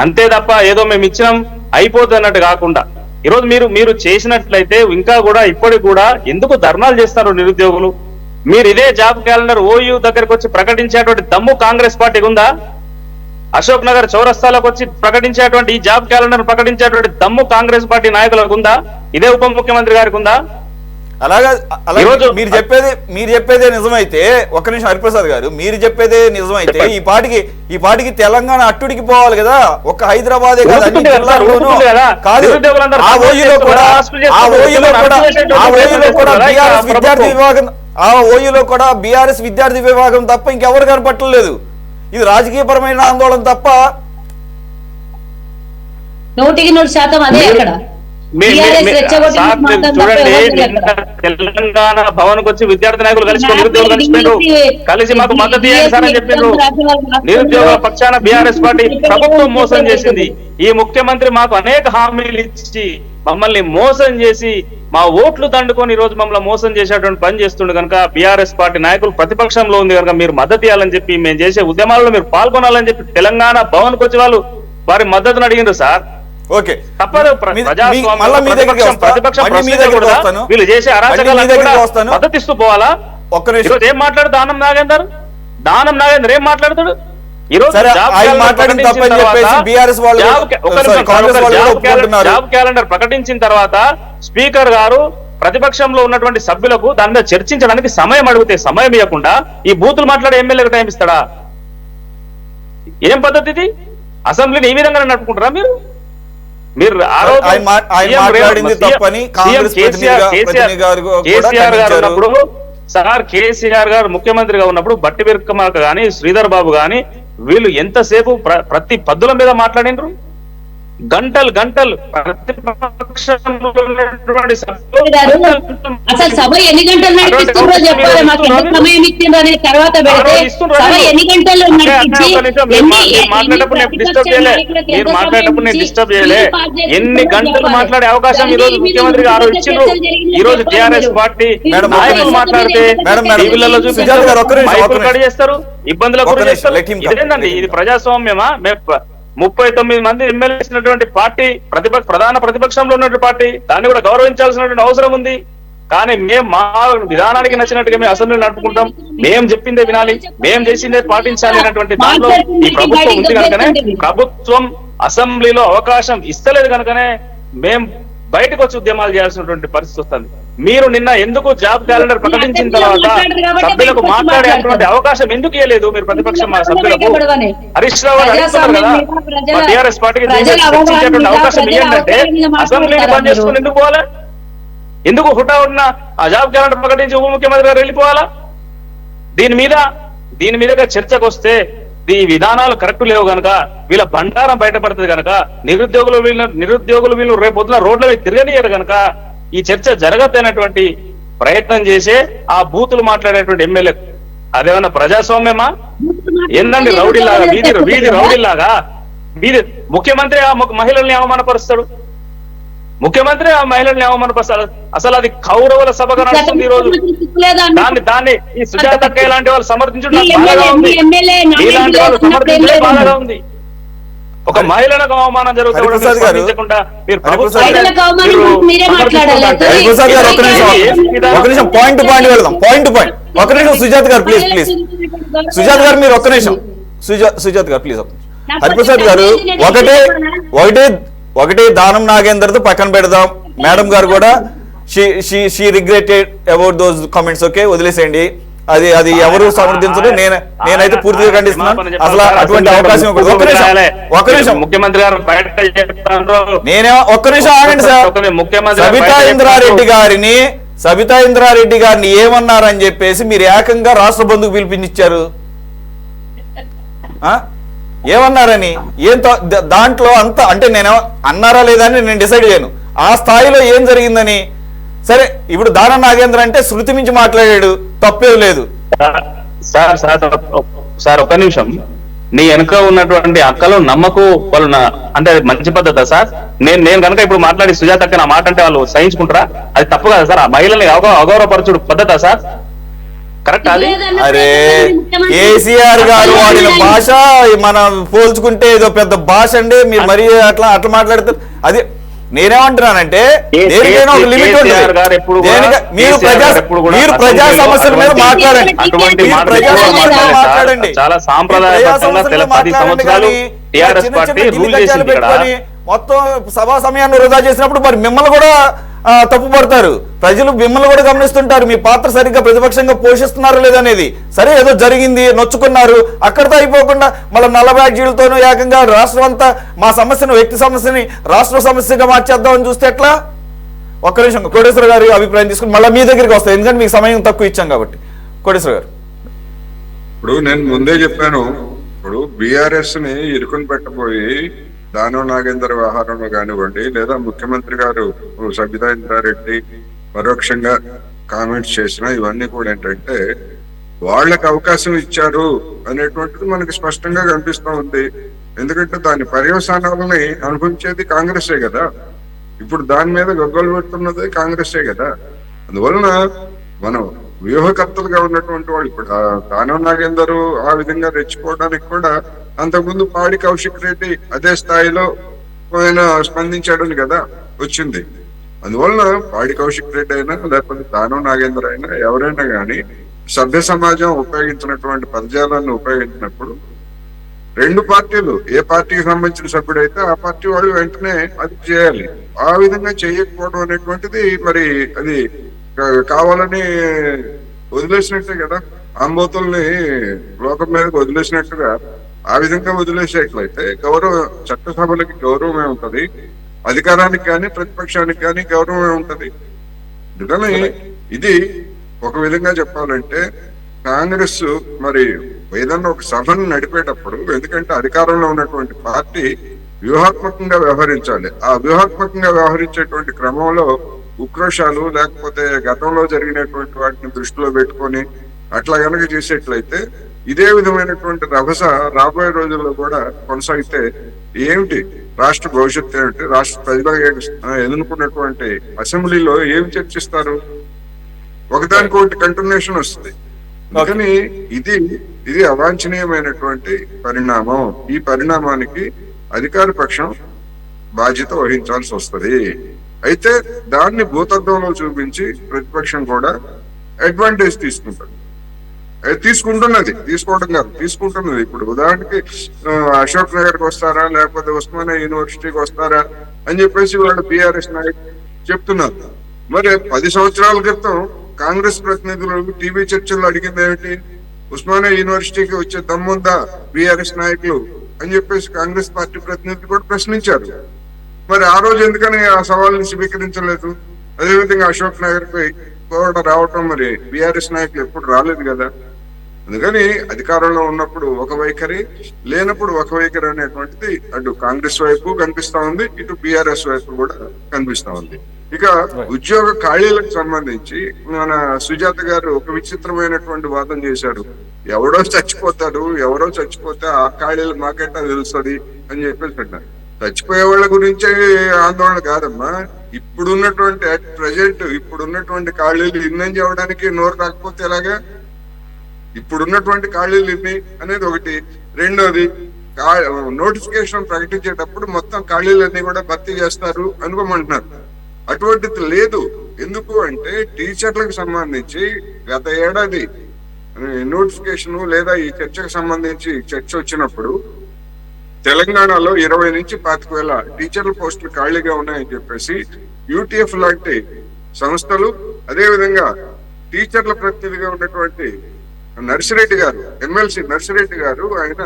అంతే తప్ప ఏదో మేము ఇచ్చినాం అయిపోతుంది అన్నట్టు కాకుండా, ఈరోజు మీరు చేసినట్లయితే ఇంకా కూడా ఇప్పటికి కూడా ఎందుకు ధర్నాలు చేస్తారు నిరుద్యోగులు? మీరు ఇదే జాబ్ క్యాలెండర్ ఓయూ దగ్గరకు వచ్చి ప్రకటించేటువంటి దమ్ము కాంగ్రెస్ పార్టీకి ఉందా? అశోక్ నగర్ చౌరస్తాలకు వచ్చి ప్రకటించేటువంటి ఈ జాబ్ క్యాలెండర్ ప్రకటించేటువంటి దమ్ము కాంగ్రెస్ పార్టీ నాయకులకు ఉందా? ఇదే ఉప ముఖ్యమంత్రి గారికి ఉందా? అలాగా మీరు చెప్పేదే నిజమైతే, ఒక్క నిమిషం హరిప్రసాద్ గారు, మీరు చెప్పేదే నిజమైతే ఈ పాటికి తెలంగాణ అట్టుడికి పోవాలి కదా. ఒక హైదరాబాదే కాదు, అన్ని జిల్లాల్లోనూ కాదు. ఆ ఓయూలో కూడా బీఆర్ఎస్ విద్యార్థి విభాగం తప్ప ఇంకెవరు కనపట్టలేదు. ఇది రాజకీయపరమైన ఆందోళన తప్ప 100% అదే అక్కడ. చూడండి, తెలంగాణ భవన్ కు వచ్చి విద్యార్థి నాయకులు కలిసి మాకు మద్దతు ఇవ్వండి సార్ అని చెప్పారు. నిరుద్యోగుల పక్షాన బీఆర్ఎస్ పార్టీ ప్రభుత్వం మోసం చేసింది. ఈ ముఖ్యమంత్రి మాకు అనేక హామీలు ఇచ్చి మమ్మల్ని మోసం చేసి మా ఓట్లు దండుకొని ఈ రోజు మమ్మల్ని మోసం చేసేటువంటి పని చేస్తుండే కనుక బీఆర్ఎస్ పార్టీ నాయకులు ప్రతిపక్షంలో ఉంది కనుక మీరు మద్దతు ఇవ్వాలని చెప్పి, మేము చేసే ఉద్యమాల్లో మీరు పాల్గొనాలని చెప్పి తెలంగాణ భవన్ కు వచ్చి వాళ్ళు వారి మద్దతును అడిగినారు సార్. ఓకే, తప్పదు. వీళ్ళు చేసే అరాచకాలను మద్దతిస్తూ పోవాలా? ఈరోజు ఏం మాట్లాడు దానం నాగేందర్ ఏం మాట్లాడతాడు? ఈరోజు జాబ్ క్యాలెండర్ ప్రకటించిన తర్వాత స్పీకర్ గారు ప్రతిపక్షంలో ఉన్నటువంటి సభ్యులకు దాని మీద చర్చించడానికి సమయం అడిగితే సమయం ఇవ్వకుండా ఈ బూతులు మాట్లాడే ఎమ్మెల్యేలకు టైం ఇస్తాడా? ఏం పద్ధతి ఇది? అసెంబ్లీని ఈ విధంగా నడుపుకుంటారా మీరు? కేసీఆర్ గారు ముఖ్యమంత్రిగా ఉన్నప్పుడు బట్టి విక్రమార్క గాని శ్రీధర్ బాబు గాని వీళ్ళు ఎంతసేపు ప్రతి పద్దుల మీద మాట్లాడినరు? గంటలు అసలు సభ ఎన్ని గంటలు నడిపిస్తుందో చెప్పాలి. మాకు ఎంత సమయం ఇచ్చిండ్రు అనేది తర్వాత పెడితే సభ ఎన్ని గంటలు డిస్టర్బ్ చేయలే. ఎన్ని గంటలు మాట్లాడే అవకాశం ఈ రోజు ముఖ్యమంత్రికి ఆ రోజు ఇచ్చిండ్రు. ఈ రోజు టీఆర్ఎస్ పార్టీ నాయకులు మాట్లాడితే టీవీలలో చూపిస్తారు, కడి చేస్తారు, ఇబ్బందులకు గురి చేస్తారు. ఇదేంటండి ఇది ప్రజాస్వామ్యమా? 39 మంది ఎమ్మెల్యే ఇచ్చినటువంటి పార్టీ, ప్రధాన ప్రతిపక్షంలో ఉన్నటువంటి పార్టీ, దాన్ని కూడా గౌరవించాల్సినటువంటి అవసరం ఉంది. కానీ మేము మా విధానానికి నచ్చినట్టుగా మేము అసెంబ్లీ నడుపుకుంటాం, మేము చెప్పిందే వినాలి, మేము చేసిందే పాటించాలి అనేటువంటి దాంట్లో ఈ ప్రభుత్వం ఉంది కనుకనే, ప్రభుత్వం అసెంబ్లీలో అవకాశం ఇస్తలేదు కనుకనే మేము బయటకు వచ్చి ఉద్యమాలు చేయాల్సినటువంటి పరిస్థితి వస్తుంది. మీరు నిన్న ఎందుకు జాబ్ క్యాలెండర్ ప్రకటించిన తర్వాత సభ్యులకు మాట్లాడేటువంటి అవకాశం ఎందుకు ఇవ్వలేదు? మీరు ప్రతిపక్షం సభ్యులకు హరీష్ రావు అడుగుతున్నారు కదా, టీఆర్ఎస్ పార్టీకి చర్చించేటువంటి అవకాశం ఇవ్వండి. అసెంబ్లీని బంద్ చేసుకుని ఎందుకు పోవాలా? ఎందుకు హుటాహుటిన ఆ జాబ్ క్యాలెండర్ ప్రకటించి ఉప ముఖ్యమంత్రి గారు వెళ్ళిపోవాలా? దీని మీదగా చర్చకు వస్తే ఈ విధానాలు కరెక్ట్ లేవు గనక, వీళ్ళ బండారం బయటపడుతుంది కనుక, నిరుద్యోగులు వీళ్ళు రేపొద్దున రోడ్ల మీద తిరగనియరు కనుక ఈ చర్చ జరగతైనటువంటి ప్రయత్నం చేసే ఆ బూతులు మాట్లాడేటువంటి ఎమ్మెల్యే అదేమన్నా ప్రజాస్వామ్యమా? ఏందండి రౌడీలాగా, వీధి రౌడీలాగా ముఖ్యమంత్రి ఆ మహిళల్ని అవమానపరుస్తాడు, ముఖ్యమంత్రి ఆ మహిళల్ని అవమానపరుస్తాడు. అసలు అది కౌరవుల సభగా నడుస్తుంది ఈ రోజు. దాన్ని ఈ సుజాత అక్కయ్య లాంటి వాళ్ళు సమర్థించడం బాధగా ఉంది, ఇలాంటి వాళ్ళు సమర్థించడం బాధగా ఉంది. ఒక మహిళలకు అవమానం జరుగుతుంది. సుజాత్ గారు ప్లీజ్ సుజాత్ గారు మీరు ఒక్క నిమిషం సుజాత్ గారు ప్లీజ్. హరిప్రసాద్ గారు ఒకటే దానం నాగేందర్తో పక్కన పెడదాం. మేడం గారు కూడా she regretted about those comments. Okay, వదిలేసేయండి. అది అది ఎవరు సమర్థించరు. నేనైతే పూర్తిగా ఖండిస్తున్నాను. అసలు అటువంటి అవకాశం ఒక్క నిమిషం ముఖ్యమంత్రి గారు బయట చెప్తారు. ఒక్క నిమిషం ఆగండి సార్. సబితా ఇంద్రారెడ్డి గారిని ఏమన్నారని చెప్పేసి మీరు ఏకంగా రాష్ట్ర బంధుకు పిలిపించారు. ఏమన్నారని దాంట్లో అంత అంటే నేను అన్నారా లేదా అని నేను డిసైడ్ చేయను. ఆ స్థాయిలో ఏం జరిగిందని. సరే, ఇప్పుడు దానం నాగేంద్ర అంటే శృతి మించి మాట్లాడాడు, తప్పేం లేదు. సార్ ఒక్క నిమిషం, నీ వెనుక ఉన్నటువంటి అక్కలు నమ్మకు వాళ్ళు అంటే అది మంచి పద్ధత సార్? నేను కనుక ఇప్పుడు మాట్లాడి సుజాత నా మాట అంటే వాళ్ళు సహించుకుంటారా? అది తప్పు కదా సార్? ఆ మహిళల్ని అగౌరవపరచుడు పద్ధత సార్? కరెక్ట్ అది? అరే, కేసీఆర్ గారు వాడిన భాష మనం పోల్చుకుంటే ఏదో పెద్ద భాష అండి. మీరు మరీ అట్లా మాట్లాడతారు. అది నేనేమంటున్నానంటే దేనికైనా ఒక లిమిట్ ఉంటుంది. మీరు ప్రజా సమస్యల మీద మాట్లాడండి. చాలా సాంప్రదాయబద్ధంగా 10 సంవత్సరాలు టిఆర్ఎస్ పార్టీ రూల్ చేసింది ఇక్కడ. మొత్తం సభా సమయాన్ని వృధా చేసినప్పుడు మరి మిమ్మల్ని కూడా తప్పు పడతారు. ప్రజలు మిమ్మల్ని కూడా గమనిస్తుంటారు. మీ పాత్ర సరిగ్గా ప్రతిపక్షంగా పోషిస్తున్నారో లేదనేది. సరే, ఏదో జరిగింది, నొచ్చుకున్నారు, అక్కడితో అయిపోకుండా మళ్ళీ నల్ల బ్యాడ్జీలతోనూ ఏకంగా రాష్ట్రం అంతా మా సమస్యను, వ్యక్తి సమస్యని రాష్ట్ర సమస్యగా మార్చేద్దామని చూస్తే ఎట్లా? ఒక్క నిమిషం, కోటేశ్వర గారి అభిప్రాయం తీసుకుని మళ్ళీ మీ దగ్గరికి వస్తాయి, ఎందుకంటే మీకు సమయం తక్కువ ఇచ్చాం కాబట్టి. కోటేశ్వర గారు, ఇప్పుడు నేను ముందే చెప్పాను, ఇప్పుడు బీఆర్ఎస్ ని ఇరుకుని పెట్టబోయి దానం నాగేందర్ వ్యవహారంలో కానివ్వండి, లేదా ముఖ్యమంత్రి గారు సబితా ఇంద్రారెడ్డి పరోక్షంగా కామెంట్స్ చేసిన ఇవన్నీ కూడా ఏంటంటే వాళ్ళకి అవకాశం ఇచ్చారు అనేటువంటిది మనకి స్పష్టంగా కనిపిస్తూ ఉంది. ఎందుకంటే దాని పర్యవసానాలని అనుభవించేది కాంగ్రెసే కదా. ఇప్పుడు దాని మీద గొగ్గలు పెడుతున్నది కాంగ్రెసే కదా. అందువలన మనం వ్యూహకర్తలుగా ఉన్నటువంటి వాళ్ళు ఇప్పుడు దానం నాగేందర్ ఆ విధంగా రెచ్చిపోవడానికి కూడా అంతకుముందు పాడి కౌశిక్ రెడ్డి అదే స్థాయిలో ఆయన స్పందించాడని కదా వచ్చింది. అందువలన పాడి కౌశిక్ రెడ్డి అయినా లేకపోతే దానం నాగేందర్ అయినా ఎవరైనా కానీ సభ్య సమాజం ఉపయోగించినటువంటి పదజాలాన్ని ఉపయోగించినప్పుడు రెండు పార్టీలు ఏ పార్టీకి సంబంధించిన సభ్యుడైతే ఆ పార్టీ వాళ్ళు వెంటనే అది చేయాలి. ఆ విధంగా చేయకపోవడం అనేటువంటిది మరి అది కావాలని వదిలేసినట్టే కదా. ఆంబోతుల్ని లోకం మీదకి వదిలేసినట్టుగా ఆ విధంగా వదిలేసేట్లయితే చట్టసభలకి గౌరవమే ఉంటది, అధికారానికి కానీ ప్రతిపక్షానికి కానీ గౌరవమే ఉంటది. అందుకని ఇది ఒక విధంగా చెప్పాలంటే కాంగ్రెస్ మరి ఏదన్నా ఒక సభను నడిపేటప్పుడు, ఎందుకంటే అధికారంలో ఉన్నటువంటి పార్టీ వ్యూహాత్మకంగా వ్యవహరించాలి. ఆ వ్యూహాత్మకంగా వ్యవహరించేటువంటి క్రమంలో ఉక్రోషాలు లేకపోతే గతంలో జరిగినటువంటి వాటిని దృష్టిలో పెట్టుకొని అట్లా కనుక చేసేట్లయితే ఇదే విధమైనటువంటి రభస రాబోయే రోజుల్లో కూడా కొనసాగితే ఏమిటి రాష్ట్ర భవిష్యత్తు, ఏమిటి రాష్ట్ర ప్రజలు ఎన్నుకున్నటువంటి అసెంబ్లీలో ఏమి చర్చిస్తారు? ఒకదానికొకటి కంటిన్యూషన్ వస్తుంది. అందుకని ఇది అవాంఛనీయమైనటువంటి పరిణామం. ఈ పరిణామానికి అధికార పక్షం బాధ్యత వహించాల్సి వస్తుంది. అయితే దాన్ని భూతత్వంలో చూపించి ప్రతిపక్షం కూడా అడ్వాంటేజ్ తీసుకుంటున్నది. ఇప్పుడు ఉదాహరణకి అశోక్ నగర్కి వస్తారా లేకపోతే ఉస్మానియా యూనివర్సిటీకి వస్తారా అని చెప్పేసి వాళ్ళు బీఆర్ఎస్ నాయకులు చెప్తున్నారు. మరి 10 సంవత్సరాల క్రితం కాంగ్రెస్ ప్రతినిధులు టీవీ చర్చల్లో అడిగింది ఏమిటి? ఉస్మానియా యూనివర్సిటీకి వచ్చే దమ్ముందా బీఆర్ఎస్ నాయకులు అని చెప్పేసి కాంగ్రెస్ పార్టీ ప్రతినిధులు కూడా ప్రశ్నించారు. మరి ఆ రోజు ఎందుకని ఆ సవాల్ని స్వీకరించలేదు? అదేవిధంగా అశోక్ నగర్ కి కూడా రావటం మరి బీఆర్ఎస్ నాయకులు ఎప్పుడు రాలేదు కదా. అందుకని అధికారంలో ఉన్నప్పుడు ఒక వైఖరి, లేనప్పుడు ఒక వైఖరి అనేటువంటిది అటు కాంగ్రెస్ వైపు కనిపిస్తా ఉంది, ఇటు బీఆర్ఎస్ వైపు కూడా కనిపిస్తా ఉంది. ఇక ఉద్యోగ ఖాళీలకు సంబంధించి మన సుజాత గారు ఒక విచిత్రమైనటువంటి వాదన చేశారు. ఎవరో చచ్చిపోతే ఆ ఖాళీలు మాకెట్టా తెలుస్తుంది అని చెప్పేసి అన్నారు. చచ్చిపోయే వాళ్ళ గురించే ఆందోళన కాదమ్మా, ఇప్పుడున్నటువంటి ఖాళీలు ఇన్ని చేయడానికి నోరు రాకపోతే ఎలాగా? ఇప్పుడున్నటువంటి ఖాళీలు ఇన్ని అనేది ఒకటి. రెండోది, నోటిఫికేషన్ ప్రకటించేటప్పుడు మొత్తం ఖాళీలన్నీ కూడా భర్తీ చేస్తారు అనుకోమంటున్నారు. అటువంటిది లేదు. ఎందుకు అంటే టీచర్లకు సంబంధించి గత ఏడాది నోటిఫికేషన్ లేదా ఈ చర్చకు సంబంధించి చర్చ వచ్చినప్పుడు తెలంగాణలో 20 నుంచి 25,000 టీచర్ల పోస్టులు ఖాళీగా ఉన్నాయని చెప్పేసి యూటీఎఫ్ లాంటి సంస్థలు, అదేవిధంగా టీచర్ల ప్రతినిధిగా ఉన్నటువంటి నర్సిరెడ్డి గారు, ఎమ్మెల్సీ నర్సిరెడ్డి గారు, ఆయన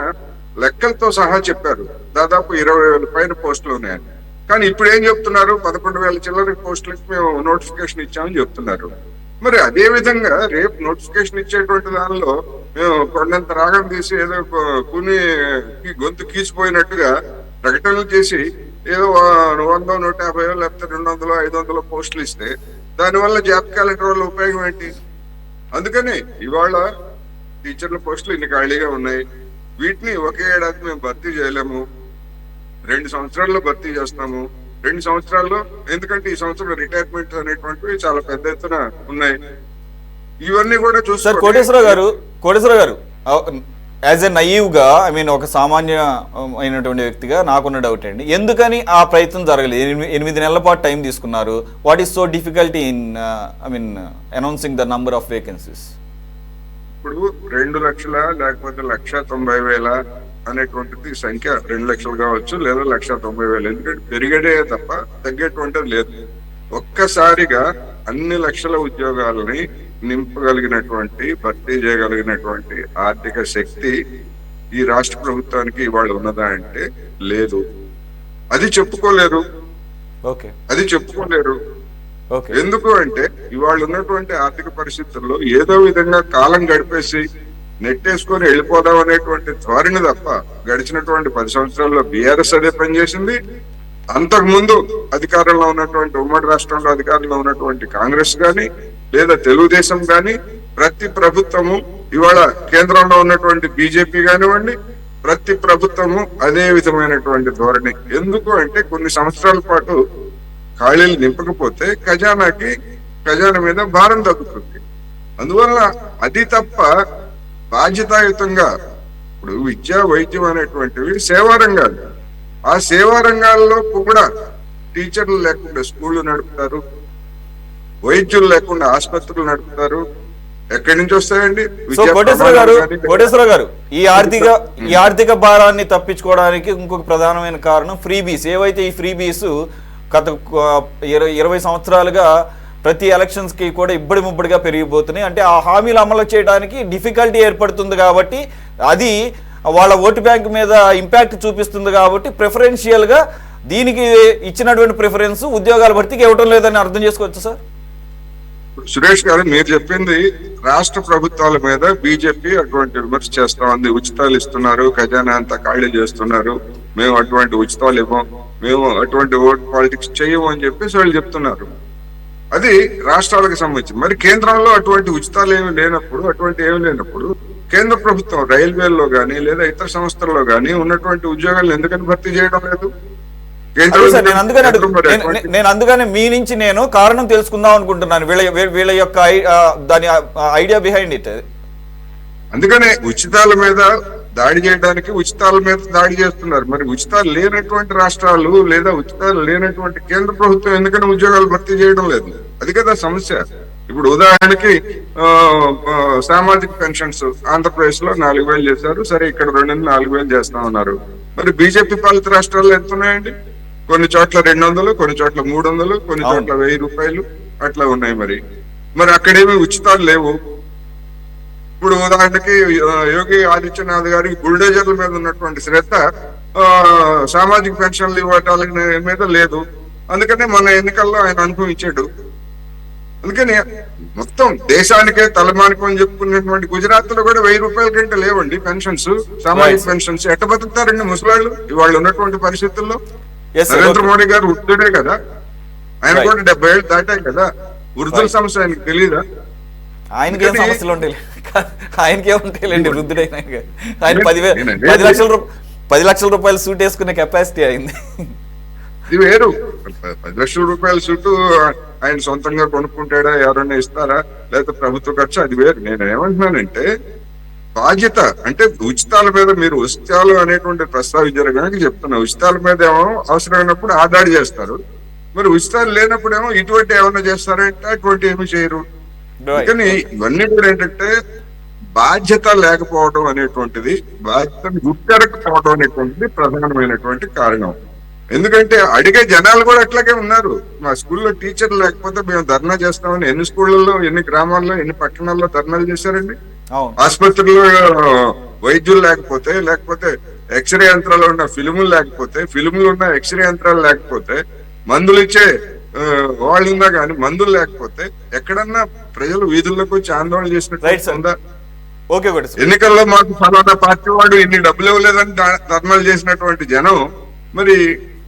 లెక్కలతో సహా చెప్పారు దాదాపు 20,000 పైన పోస్టులు ఉన్నాయని. కానీ ఇప్పుడు ఏం చెప్తున్నారు, 11,000 చిల్లర పోస్టులకి మేము నోటిఫికేషన్ ఇచ్చామని చెప్తున్నారు. మరి అదే విధంగా రేపు నోటిఫికేషన్ ఇచ్చేటువంటి దానిలో మేము కొండంత రాగం తీసి ఏదో కుని గొంతు కీసిపోయినట్టుగా ప్రకటనలు చేసి ఏదో 100, 150 లేకపోతే 200, 500 పోస్టులు ఇస్తే దానివల్ల జాబ్ క్యాలెండర్ వల్ల ఉపయోగం ఏంటి? అందుకని ఇవాళ టీచర్ల పోస్టులు ఇన్ని ఖాళీగా ఉన్నాయి. వీటిని ఒకే ఏడాది మేము భర్తీ చేయలేము, 2 సంవత్సరాల్లో భర్తీ చేస్తాము. 2 సంవత్సరాల్లో, ఎందుకంటే ఈ సంవత్సరం రిటైర్మెంట్ అనేటువంటివి చాలా పెద్ద ఎత్తున ఉన్నాయి. ఇవన్నీ కూడా సార్ చూస్తారు. కోటేశ్వర గారు యాజ్ ఎ నయీవ్ గా, ఐ మీన్ ఒక సామాన్య అయినటువంటి వ్యక్తిగా నాకున్న డౌట్ అండి, ఎందుకని ఆ ప్రయత్నం జరగలేదు? 8 నెలల పాటు టైం తీసుకున్నారు. What is so difficulty in I mean announcing the number of vacancies? ఇప్పుడు 2 లక్షల లేకపోతే 1,90,000 అనేటువంటిది సంఖ్య 2 లక్షలు కావచ్చు, లేదా 1,90,000. ఎందుకంటే పెరిగేదే తప్ప తగ్గేటువంటిది లేదు. ఒక్కసారిగా అన్ని లక్షల ఉద్యోగాలని నింపగలిగినటువంటి, భర్తీ చేయగలిగినటువంటి ఆర్థిక శక్తి ఈ రాష్ట్ర ప్రభుత్వానికి ఇవాళ ఉన్నదా అంటే లేదు. అది చెప్పుకోలేరు. ఎందుకు అంటే ఇవాళ ఉన్నటువంటి ఆర్థిక పరిస్థితుల్లో ఏదో విధంగా కాలం గడిపేసి నెట్టేసుకొని వెళ్ళిపోదాం అనేటువంటి ధోరణి తప్ప గడిచినటువంటి 10 సంవత్సరాల్లో బీఆర్ఎస్ అదే పనిచేసింది. అంతకు ముందు అధికారంలో ఉన్నటువంటి ఉమ్మడి రాష్ట్రంలో అధికారంలో ఉన్నటువంటి కాంగ్రెస్ గాని లేదా తెలుగుదేశం గాని, ప్రతి ప్రభుత్వము, ఇవాళ కేంద్రంలో ఉన్నటువంటి బీజేపీ కానివ్వండి, ప్రతి ప్రభుత్వము అదే విధమైనటువంటి ధోరణి. ఎందుకు అంటే కొన్ని సంవత్సరాల పాటు ఖాళీలు నింపకపోతే ఖజానా మీద భారం తగ్గుతుంది. అందువల్ల అది తప్ప బాధ్యతాయుతంగా ఇప్పుడు విద్య, వైద్యం అనేటువంటివి సేవా రంగాలు. ఆ సేవా రంగాల్లో కూడా టీచర్లు లేకుండా స్కూళ్లు నడుపుతారు, వైద్యులు లేకుండా ఆసుపత్రులు నడుపుతారు. ఎక్కడి నుంచి వస్తాయండి? కోటేశ్వర గారు, ఈ ఆర్థిక భారాన్ని తప్పించుకోవడానికి ఇంకొక ప్రధానమైన కారణం ఫ్రీబీస్. ఏవైతే ఈ ఫ్రీబీస్ గత 20 సంవత్సరాలుగా ప్రతి ఎలక్షన్స్ కి కూడా ఇబ్బడి ముబ్బడిగా పెరిగిపోతున్నాయి. అంటే ఆ హామీలు అమలు చేయడానికి డిఫికల్టీ ఏర్పడుతుంది కాబట్టి, అది వాళ్ళ ఓటు బ్యాంక్ మీద ఇంపాక్ట్ చూపిస్తుంది కాబట్టి ప్రిఫరెన్షియల్ గా దీనికి ఇచ్చినటువంటి ప్రిఫరెన్స్ ఉద్యోగాల భర్తీకి ఇవ్వటం లేదని అర్థం చేసుకోవచ్చు సార్. సురేష్ గారు, మీరు చెప్పింది రాష్ట్ర ప్రభుత్వాల మీద బీజేపీ అటువంటి విమర్శ చేస్తా ఉంది. ఉచితాలు ఇస్తున్నారు, ఖజానా అంతా ఖాళీ చేస్తున్నారు, మేము అటువంటి ఉచితాలు ఇవ్వం, మేము అటువంటి ఓట్ పాలిటిక్స్ చేయము అని చెప్పేసి వాళ్ళు చెప్తున్నారు. అది రాష్ట్రాలకు సంబంధించి. మరి కేంద్రంలో అటువంటి ఉచితాలు ఏమి లేనప్పుడు కేంద్ర ప్రభుత్వం రైల్వేల్లో గానీ లేదా ఇతర సంస్థల్లో గానీ ఉన్నటువంటి ఉద్యోగాలను ఎందుకని భర్తీ చేయడం లేదు? నేను అందుకనే మీ నుంచి నేను కారణం తెలుసుకుందాం అనుకుంటున్నాను, వీళ్ళ యొక్క దాని ఐడియా బిహైండ్ ఇట్. అందుకనే ఉచితాల మీద దాడి చేయడానికి ఉచితాల మీద దాడి చేస్తున్నారు. మరి ఉచితాలు లేనటువంటి రాష్ట్రాలు లేదా ఉచితాలు లేనటువంటి కేంద్ర ప్రభుత్వం ఎందుకని ఉద్యోగాలు భర్తీ చేయడం లేదు? అది కదా సమస్య. ఇప్పుడు ఉదాహరణకి సామాజిక పెన్షన్స్ ఆంధ్రప్రదేశ్ లో 4,000 చేశారు. సరే, ఇక్కడ 2,000-4,000 చేస్తా ఉన్నారు. మరి బీజేపీ పాలిత రాష్ట్రాల్లో ఎంత ఉన్నాయండి? కొన్ని చోట్ల 200, కొన్ని చోట్ల 300, కొన్ని చోట్ల 1,000 రూపాయలు అట్లా ఉన్నాయి. మరి అక్కడేమీ ఉచితాలు లేవు. ఇప్పుడు ఉదాహరణకి యోగి ఆదిత్యనాథ్ గారికి బుల్డోజర్ల మీద ఉన్నటువంటి శ్రద్ధ సామాజిక పెన్షన్లు ఇవ్వటాల మీద లేదు. అందుకనే మన ఎన్నికల్లో ఆయన అనుభవించాడు. అందుకని మొత్తం దేశానికే తలమానికం అని చెప్పుకున్నటువంటి గుజరాత్ లో కూడా 1,000 రూపాయల కంటే లేవండి పెన్షన్స్, సామాజిక పెన్షన్స్. ఎట్ట బతుకుతారండి ముసలాళ్ళు ఇవాళ ఉన్నటువంటి పరిస్థితుల్లో? నరేంద్ర మోడీ గారు వృద్ధుడే కదా, ఆయన కూడా 70 ఏళ్ళు దాటాయి కదా. వృద్ధుల సమస్య ఆయనకు తెలియదా? ఆయనకేం సమస్యలు ఉంటాయి? ఆయనకేముంటాయిలేండి, వృద్ధుడైన ఆయన 10 లక్షల రూపాయలు సూట్ వేసుకునే కెపాసిటీ అయింది. ఇది వేరు. 10 లక్షల రూపాయల సూటు ఆయన సొంతంగా కొనుక్కుంటాడా, ఎవరన్నా ఇస్తారా, లేకపోతే ప్రభుత్వ ఖర్చు, అది వేరు. నేను ఏమంటున్నానంటే బాధ్యత అంటే ఉచితాల మీద మీరు ఉచితాలు అనేటువంటి ప్రస్తావించారు కనుక చెప్తున్నా. ఉచితాల మీద ఏమో అవసరమైనప్పుడు ఆ దాడి చేస్తారు, మరి ఉచితాలు లేనప్పుడేమో ఇటువంటి ఏమన్నా చేస్తారంటే అటువంటి ఏమి చేయరు. కానీ ఇవన్నీ కూడా ఏంటంటే బాధ్యత లేకపోవడం అనేటువంటిది, బాధ్యతను గుర్తెరకపోవడం అనేటువంటిది ప్రధానమైనటువంటి కారణం. ఎందుకంటే అడిగే జనాలు కూడా అట్లాగే ఉన్నారు. మా స్కూల్లో టీచర్లు లేకపోతే మేము ధర్నా చేస్తామని ఎన్ని స్కూళ్ళల్లో, ఎన్ని గ్రామాల్లో, ఎన్ని పట్టణాల్లో ధర్నాలు చేశారండి? అవును. ఆసుపత్రుల్లో వైద్యులు లేకపోతే ఎక్స్రే యంత్రాలు ఉన్న ఫిల్ములు లేకపోతే, ఫిల్ములు ఉన్న ఎక్స్రే యంత్రాలు లేకపోతే, మందులు ఇచ్చే వాళ్ళు ఉన్నా కానీ మందులు లేకపోతే ఎక్కడన్నా ప్రజలు వీధుల్లోకి వచ్చి ఆందోళన Right, చేసినట్టు sir. ఉందా? ఓకే ఒకటి సార్. ఎన్నికల్లో మాకు ఫలానా పార్టీ వాడు ఇన్ని డబ్బులు ఇవ్వలేదని ధర్నాలు చేసినటువంటి జనం మరి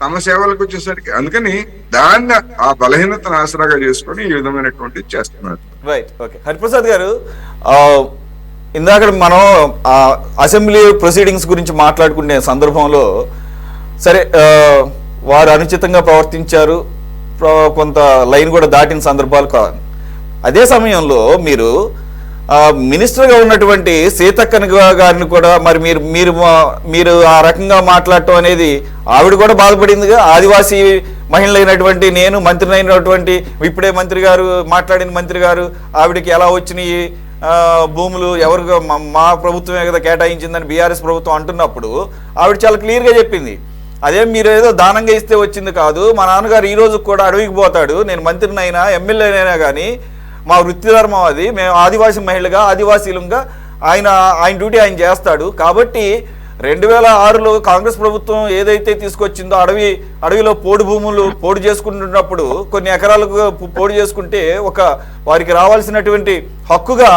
తమ సేవలకు వచ్చేసరికి, అందుకని దాన్ని ఆ బలహీనతను ఆసరాగా చేసుకొని ఈ విధమైనటువంటి చేస్తున్నారు. Right, okay. హరిప్రసాద్ గారు, ఇందాక మనం అసెంబ్లీ ప్రొసీడింగ్స్ గురించి మాట్లాడుకునే సందర్భంలో సరే వారు అనుచితంగా ప్రవర్తించారు, కొంత లైన్ కూడా దాటిన సందర్భాలు కాదు. అదే సమయంలో మీరు మినిస్టర్గా ఉన్నటువంటి సీతక్క గారిని కూడా మరి మీరు ఆ రకంగా మాట్లాడటం అనేది, ఆవిడ కూడా బాధపడిందిగా. ఆదివాసీ మహిళలైనటువంటి నేను, మంత్రిని అయినటువంటి ఇప్పుడే మంత్రి గారు మాట్లాడిన మంత్రి గారు, ఆవిడకి ఎలా వచ్చినాయి భూములు, ఎవరు మా ప్రభుత్వమే కదా కేటాయించిందని బీఆర్ఎస్ ప్రభుత్వం అంటున్నప్పుడు ఆవిడ చాలా క్లియర్గా చెప్పింది, అదేం మీరు ఏదో దానంగా ఇస్తే వచ్చింది కాదు, మా నాన్నగారు ఈ రోజు కూడా అడవికి పోతాడు, నేను మంత్రినైనా ఎమ్మెల్యేనైనా కానీ మా వృత్తి ధర్మం అది, మేము ఆదివాసీ మహిళగా ఆదివాసీలుగా ఆయన డ్యూటీ ఆయన చేస్తాడు. కాబట్టి 2006లో కాంగ్రెస్ ప్రభుత్వం ఏదైతే తీసుకొచ్చిందో అడవిలో పోడు భూములు పోడు చేసుకుంటున్నప్పుడు కొన్ని ఎకరాలకు పోడు చేసుకుంటే వారికి రావాల్సినటువంటి హక్కుగా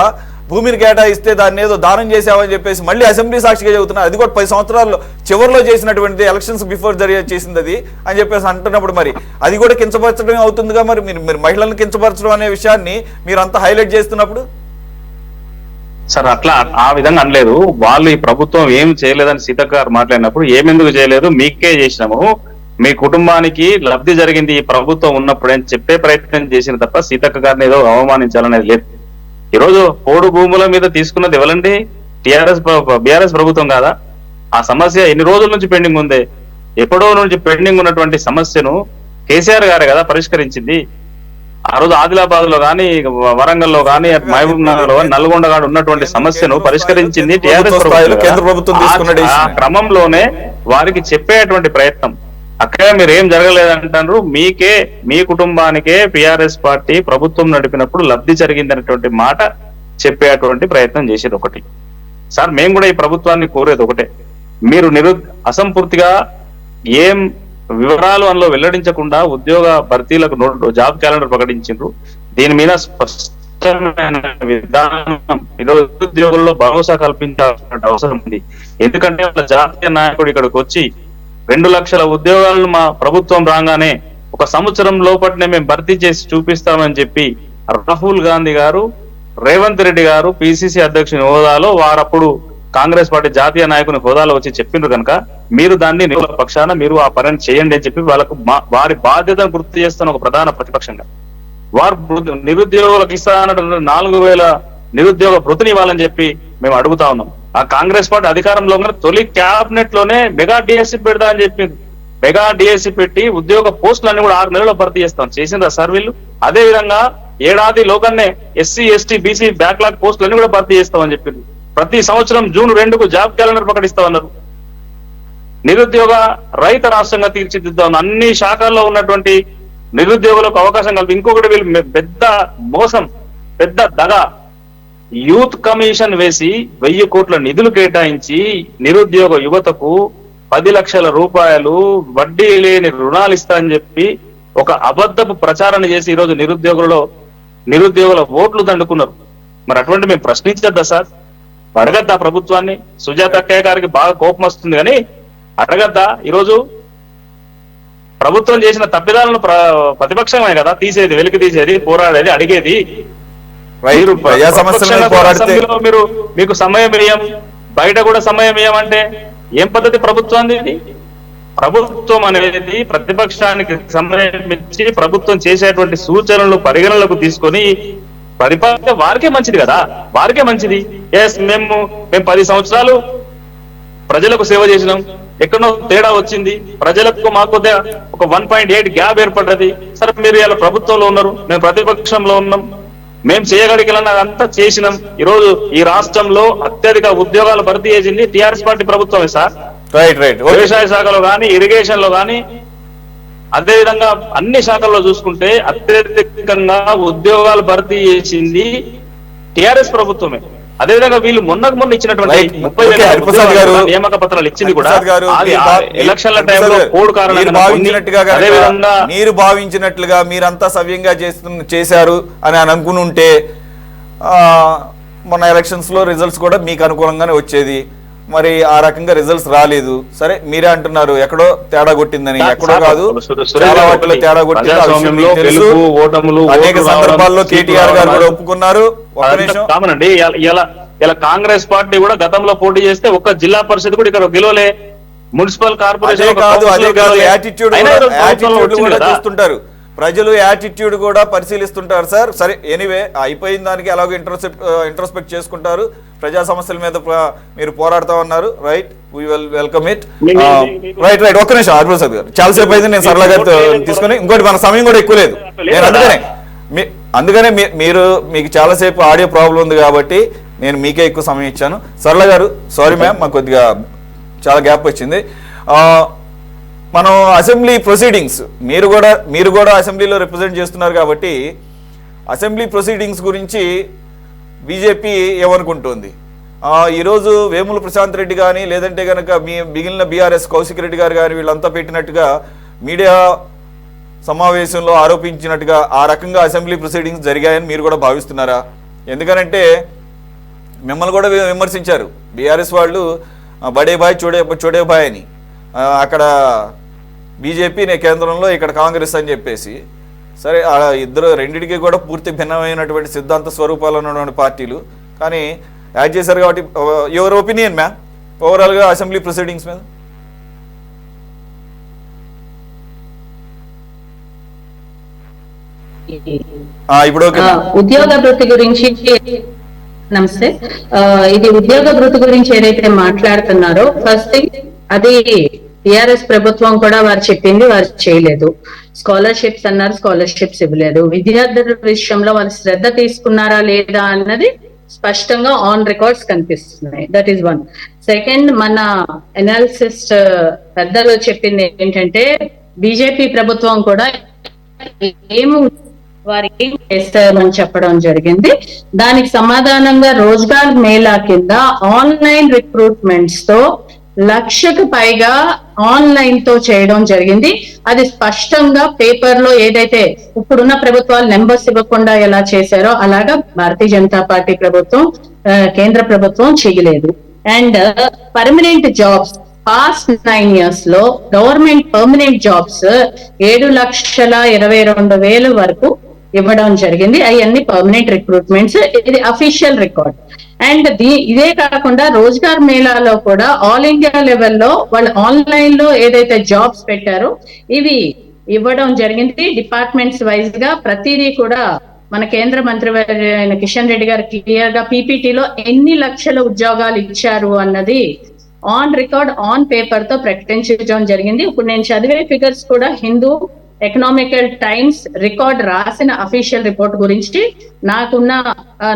భూమిని కేటాయిస్తే దాన్ని ఏదో దానం చేసామని చెప్పేసి మళ్ళీ అసెంబ్లీ సాక్షిగా చెబుతున్నారు. అది కూడా 10 సంవత్సరాల్లో చివరిలో చేసినటువంటి ఎలక్షన్స్ బిఫోర్ చేసింది అది అని చెప్పేసి అంటున్నప్పుడు మరి అది కూడా కించపరచడం అవుతుందిగా. మరి మీరు మహిళలను కించపరచడం అనే విషయాన్ని మీరు అంతా హైలైట్ చేస్తున్నప్పుడు సార్ అట్లా ఆ విధంగా అనలేదు. వాళ్ళు ఈ ప్రభుత్వం ఏం చేయలేదని సీతక్క గారు మాట్లాడినప్పుడు ఏమెందుకు చేయలేదు, మీకే చేసినాము, మీ కుటుంబానికి లబ్ధి జరిగింది ఈ ప్రభుత్వం ఉన్నప్పుడు అని చెప్పే ప్రయత్నం చేసిన తప్ప సీతక్క గారిని ఏదో అవమానించాలనేది లేదు. ఈరోజు పోడు భూముల మీద తీసుకున్నది ఎవరండి? బీఆర్ఎస్ ప్రభుత్వం కాదా? ఆ సమస్య ఎన్ని రోజుల నుంచి పెండింగ్ ఉంది? ఎప్పుడో నుంచి పెండింగ్ ఉన్నటువంటి సమస్యను కేసీఆర్ గారే కదా పరిష్కరించింది. ఆ రోజు ఆదిలాబాద్ లో గానీ, వరంగల్లో గానీ, మహబూబ్ నగర్ లో నల్గొండ గానీ ఉన్నటువంటి సమస్యను పరిష్కరించింది టీఆర్ఎస్ ప్రభుత్వం. ఆ క్రమంలోనే వారికి చెప్పేటువంటి ప్రయత్నం, అక్కడ మీరు ఏం జరగలేదంటారు, మీ కుటుంబానికే టిఆర్ఎస్ పార్టీ ప్రభుత్వం నడిపినప్పుడు లబ్ధి జరిగిందనేటువంటి మాట చెప్పేటువంటి ప్రయత్నం చేసేది ఒకటి. సార్ మేము కూడా ఈ ప్రభుత్వాన్ని కోరేది ఒకటే, మీరు అసంపూర్తిగా ఏం వివరాలు అందులో వెల్లడించకుండా ఉద్యోగ భర్తీలకు జాబ్ క్యాలెండర్ ప్రకటించారు. దీని మీద స్పష్టమైన విధానం ఈరోజు ఉద్యోగుల్లో భరోసా కల్పించాల్సిన అవసరం ఉంది. ఎందుకంటే వాళ్ళ జాతీయ నాయకుడు ఇక్కడికి వచ్చి 2 లక్షల ఉద్యోగాలను మా ప్రభుత్వం రాగానే 1 సంవత్సరం లోపటినే మేము భర్తీ చేసి చూపిస్తామని చెప్పి రాహుల్ గాంధీ గారు, రేవంత్ రెడ్డి గారు పిసిసి అధ్యక్షుని హోదాలో, వారప్పుడు కాంగ్రెస్ పార్టీ జాతీయ నాయకుని హోదాలో వచ్చి చెప్పిండ్రు కనుక మీరు దాన్ని పక్షాన మీరు ఆ పనిని చేయండి అని చెప్పి వాళ్ళకు వారి బాధ్యతను గుర్తు చేస్తున్న ఒక ప్రధాన ప్రతిపక్షంగా వారు నిరుద్యోగులకు ఇస్తానన్న 4000 నిరుద్యోగ భృతిని ఇవ్వాలని చెప్పి మేము అడుగుతా ఉన్నాం. ఆ కాంగ్రెస్ పార్టీ అధికారంలో తొలి క్యాబినెట్ లోనే మెగా డిఎస్సి పెడతా అని చెప్పింది. మెగా డిఎస్సి పెట్టి ఉద్యోగ పోస్టులన్నీ కూడా 6 నెలల్లో భర్తీ చేస్తాం చేసిందా సార్ వీళ్ళు? అదే విధంగా ఏడాది లోకన్నే ఎస్సీ ఎస్టీ బీసీ బ్యాక్లాగ్ పోస్టులన్నీ కూడా భర్తీ చేస్తామని చెప్పింది. ప్రతి సంవత్సరం జూన్ 2కు జాబ్ క్యాలెండర్ ప్రకటిస్తామన్నారు. నిరుద్యోగ రహిత రాష్ట్రంగా తీర్చిదిద్దాం, అన్ని శాఖల్లో ఉన్నటువంటి నిరుద్యోగులకు అవకాశం కల్పి. ఇంకొకటి వీళ్ళు పెద్ద మోసం, పెద్ద దగ, యూత్ కమిషన్ వేసి 1000 కోట్ల నిధులు కేటాయించి నిరుద్యోగ యువతకు 10 లక్షల రూపాయలు వడ్డీ లేని రుణాలు ఇస్తా అని చెప్పి ఒక అబద్ధపు ప్రచారణ చేసి ఈరోజు నిరుద్యోగుల ఓట్లు దండుకున్నారు. మరి అటువంటి మేము ప్రశ్నించద్దా సార్? అడగద్దా ప్రభుత్వాన్ని? సుజాత అక్కయ్య గారికి బాగా కోపం వస్తుంది కానీ అడగద్దా? ఈరోజు ప్రభుత్వం చేసిన తప్పిదాలను ప్రతిపక్షమే కదా తీసేది, వెలికి తీసేది, పోరాడేది, అడిగేది. మీరు మీకు సమయం వేయం, బయట కూడా సమయం వేయమంటే ఏం పద్ధతి ప్రభుత్వం? ఇది ప్రభుత్వం అనేది ప్రతిపక్షానికి సమయం ఇచ్చి ప్రభుత్వం చేసేటువంటి సూచనలు పరిగణనలకు తీసుకొని పరిపాలన వారికే మంచిది కదా, వారికే మంచిది. మేము 10 సంవత్సరాలు ప్రజలకు సేవ చేసినాం, ఎక్కడో తేడా వచ్చింది, ప్రజలకు మాకు ఒక 1.8 గ్యాప్ ఏర్పడ్డది. సరే మీరు ఇలా ప్రభుత్వంలో ఉన్నారు, మేము ప్రతిపక్షంలో ఉన్నాం, మేము చేయగలిగిన అంతా చేసినాం. ఈరోజు ఈ రాష్ట్రంలో అత్యధిక ఉద్యోగాలు భర్తీ చేసింది టిఆర్ఎస్ పార్టీ ప్రభుత్వమే సార్. వ్యవసాయ శాఖలో కానీ, ఇరిగేషన్ లో కానీ, అదే విధంగా అన్ని శాఖల్లో చూసుకుంటే అత్యధికంగా ఉద్యోగాలు భర్తీ చేసింది టిఆర్ఎస్ ప్రభుత్వమే. అదేవిధంగా వీళ్ళు మొన్న ఇచ్చినటువంటి Right. 30,000 హరిప్రసాద్ గారు, నియామక పత్రాలు ఇచ్చింది కూడా హరిప్రసాద్ గారు, అది మీరు ఎలక్షన్ల హరిప్రసాద్ టైంలో గారు, కోడ్ మీరు కారణంగా భావించినట్టుగా కొన్ని, అదేవిధంగా మీరు భావించినట్లుగా మీరంతా సవ్యంగా చేశారు అని అనుకుని ఉంటే మొన్న ఎలక్షన్స్ లో రిజల్ట్స్ కూడా మీకు అనుకూలంగానే వచ్చేది. మరి ఆ రకంగా రిజల్ట్స్ రాలేదు. సరే మీరే అంటున్నారు ఎక్కడో తేడా కొట్టిందని. ఎక్కడో కాదు, చాలా వాటిలో తేడా కొట్టింది. ఆ విషయం మీకు తెలుసు. అనేక సందర్భాల్లో కేటీఆర్ గారు కూడా ఒప్పుకున్నారు. ఒక నిమిషం కామనండి. ఇలా కాంగ్రెస్ పార్టీ కూడా గతంలో పోటీ చేస్తే ఒక్క జిల్లా పరిషత్ కూడా ఇక్కడ గెలవలే. మున్సిపల్ కార్పొరేషన్ అదే కాదు యాటిట్యూడ్ కూడా చూస్తుంటారు ప్రజలు, యాటిట్యూడ్ కూడా పరిశీలిస్తుంటారు సార్. సరే ఎనీవే అయిపోయిన దానికి ఎలాగో ఇంట్రోస్పెక్ట్ చేసుకుంటారు. ప్రజా సమస్యల మీద మీరు పోరాడుతా ఉన్నారు. Right, we will welcome it. Right ఒక్క నిమిషం హరిప్రసాద్ గారు, చాలాసేపు అయితే నేను సరళ గారితో తీసుకుని, ఇంకోటి మన సమయం కూడా ఎక్కువ లేదు. నేను అందుకనే మీకు చాలాసేపు ఆడియో ప్రాబ్లం ఉంది కాబట్టి నేను మీకే ఎక్కువ సమయం ఇచ్చాను. సరళ గారు, సారీ మ్యామ్, మాకు కొద్దిగా చాలా గ్యాప్ వచ్చింది. మనం అసెంబ్లీ ప్రొసీడింగ్స్, మీరు కూడా అసెంబ్లీలో రిప్రజెంట్ చేస్తున్నారు కాబట్టి అసెంబ్లీ ప్రొసీడింగ్స్ గురించి బీజేపీ ఏమనుకుంటుంది? ఈరోజు వేముల ప్రశాంత్ రెడ్డి కానీ, లేదంటే కనుక మిగిలిన బీఆర్ఎస్ కౌశిక్ రెడ్డి గారు కానీ వీళ్ళంతా పెట్టినట్టుగా మీడియా సమావేశంలో ఆరోపించినట్టుగా ఆ రకంగా అసెంబ్లీ ప్రొసీడింగ్స్ జరిగాయని మీరు కూడా భావిస్తున్నారా? ఎందుకనంటే మిమ్మల్ని కూడా విమర్శించారు బీఆర్ఎస్ వాళ్ళు, బడే బాయ్ చోడే బాయ్ అని. అక్కడ బీజేపీ కేంద్రంలో, ఇక్కడ కాంగ్రెస్ అని చెప్పేసి. సరే, రెండిటికి కూడా పూర్తి భిన్నమైనటువంటి సిద్ధాంత స్వరూపాలు ఉన్నటువంటి పార్టీలు, కానీ యాడ్ చేశారు కాబట్టి యువర్ ఒపీనియన్ మ్యామ్ ఓవరాల్గా అసెంబ్లీ ప్రొసీడింగ్స్ మీద? ఇప్పుడు ఉద్యోగ భృతి గురించి, నమస్తే, ఇది ఉద్యోగ భృతి గురించి ఏదైతే మాట్లాడుతున్నారో, ఫస్ట్ థింగ్ అది టిఆర్ఎస్ ప్రభుత్వం కూడా వారు చెప్పింది వారు చేయలేదు. స్కాలర్షిప్స్ అన్నారు, స్కాలర్షిప్స్ ఇవ్వలేదు. విద్యార్థుల విషయంలో వాళ్ళు శ్రద్ధ తీసుకున్నారా లేదా అన్నది స్పష్టంగా ఆన్ రికార్డ్స్ కనిపిస్తున్నాయి. That is one. సెకండ్, మన అనాలిసిస్ పెద్దలు చెప్పింది ఏంటంటే బీజేపీ ప్రభుత్వం కూడా వారు ఏం చేస్తారని చెప్పడం జరిగింది. దానికి సమాధానంగా రోజ్గార్ మేళా కింద ఆన్లైన్ రిక్రూట్మెంట్స్ తో 1,00,000కు పైగా ఆన్లైన్ తో చేయడం జరిగింది. అది స్పష్టంగా పేపర్ లో ఏదైతే ఇప్పుడున్న ప్రభుత్వాలు నెంబర్స్ ఇవ్వకుండా ఎలా చేశారో అలాగా భారతీయ జనతా పార్టీ ప్రభుత్వం, కేంద్ర ప్రభుత్వం చేయలేదు. And permanent jobs past 9 years లో గవర్నమెంట్ పర్మనెంట్ జాబ్స్ 7,22,000 వరకు ఇవ్వడం జరిగింది. అవన్నీ పర్మనెంట్ రిక్రూట్మెంట్స్. ఇది అఫీషియల్ రికార్డ్. అండ్ ఇదే కాకుండా రోజ్గార్ మేళాలో కూడా ఆల్ ఇండియా లెవెల్లో వాళ్ళు ఆన్లైన్ లో ఏదైతే జాబ్స్ పెట్టారో ఇవి ఇవ్వడం జరిగింది. డిపార్ట్మెంట్స్ వైజ్ గా ప్రతిదీ కూడా మన కేంద్ర మంత్రి అయిన కిషన్ రెడ్డి గారు క్లియర్ గా పీపీటీలో ఎన్ని లక్షల ఉద్యోగాలు ఇచ్చారు అన్నది ఆన్ రికార్డ్, ఆన్ పేపర్ తో ప్రకటించడం జరిగింది. ఇప్పుడు నేను చదివే ఫిగర్స్ కూడా హిందూ ఎకనామికల్ టైమ్స్ రికార్డ్ రాసిన అఫీషియల్ రిపోర్ట్ గురించి నాకున్న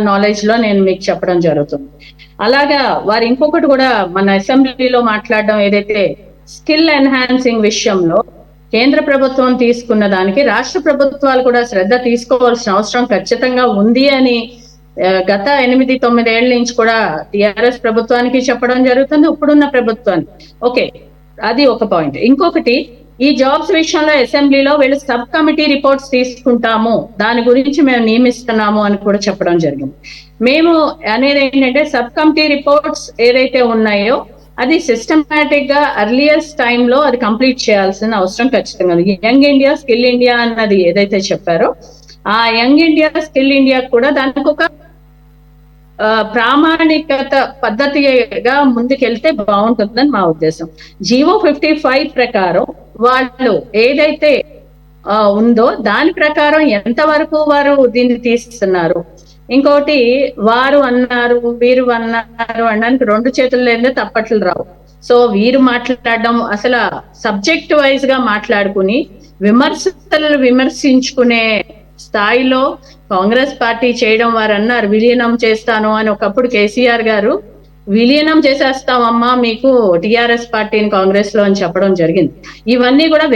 నాలెడ్జ్ లో నేను మీకు చెప్పడం జరుగుతుంది. అలాగా వారు ఇంకొకటి కూడా మన అసెంబ్లీలో మాట్లాడడం ఏదైతే స్కిల్ ఎన్హాన్సింగ్ విషయంలో కేంద్ర ప్రభుత్వం తీసుకున్న దానికి రాష్ట్ర ప్రభుత్వాలు కూడా శ్రద్ధ తీసుకోవాల్సిన అవసరం ఖచ్చితంగా ఉంది అని గత 8-9 ఏళ్ల నుంచి కూడా టిఆర్ఎస్ ప్రభుత్వానికి చెప్పడం జరుగుతుంది, ఇప్పుడున్న ప్రభుత్వానికి. ఓకే, అది ఒక పాయింట్. ఇంకొకటి, ఈ జాబ్స్ విషయంలో అసెంబ్లీలో వీళ్ళు సబ్ కమిటీ రిపోర్ట్స్ తీసుకుంటాము, దాని గురించి మేము నియమిస్తున్నాము అని కూడా చెప్పడం జరిగింది. మేము అనేది ఏంటంటే సబ్ కమిటీ రిపోర్ట్స్ ఏదైతే ఉన్నాయో అది సిస్టమేటిక్ గా అర్లియస్ట్ టైంలో అది కంప్లీట్ చేయాల్సిన అవసరం ఖచ్చితంగా ఉంది. యంగ్ ఇండియా స్కిల్ ఇండియా అన్నది ఏదైతే చెప్పారో ఆ యంగ్ ఇండియా స్కిల్ ఇండియా కూడా దానికి ఒక ప్రామాణికత పద్ధతిగా ముందుకెళ్తే బాగుంటుందని మా ఉద్దేశం. జీవో 55 ప్రకారం వాళ్ళు ఏదైతే ఉందో దాని ప్రకారం ఎంతవరకు వారు దీన్ని తీస్తున్నారు. ఇంకోటి, వారు అన్నారు వీరు అన్నారు అనడానికి 2 చేతులు లేదే తప్పట్లు రావు. సో వీరు మాట్లాడడం అసలు సబ్జెక్ట్ వైజ్ గా మాట్లాడుకుని విమర్శించుకునే స్థాయిలో కాంగ్రెస్ పార్టీ చేయడం, వారు అన్నారు విలీనం చేస్తాను అని. ఒకప్పుడు కేసీఆర్ గారు విలీనం చేసేస్తామమ్మా మీకు టిఆర్ఎస్ పార్టీని కాంగ్రెస్ లో అని చెప్పడం జరిగింది. ఇవన్నీ కూడా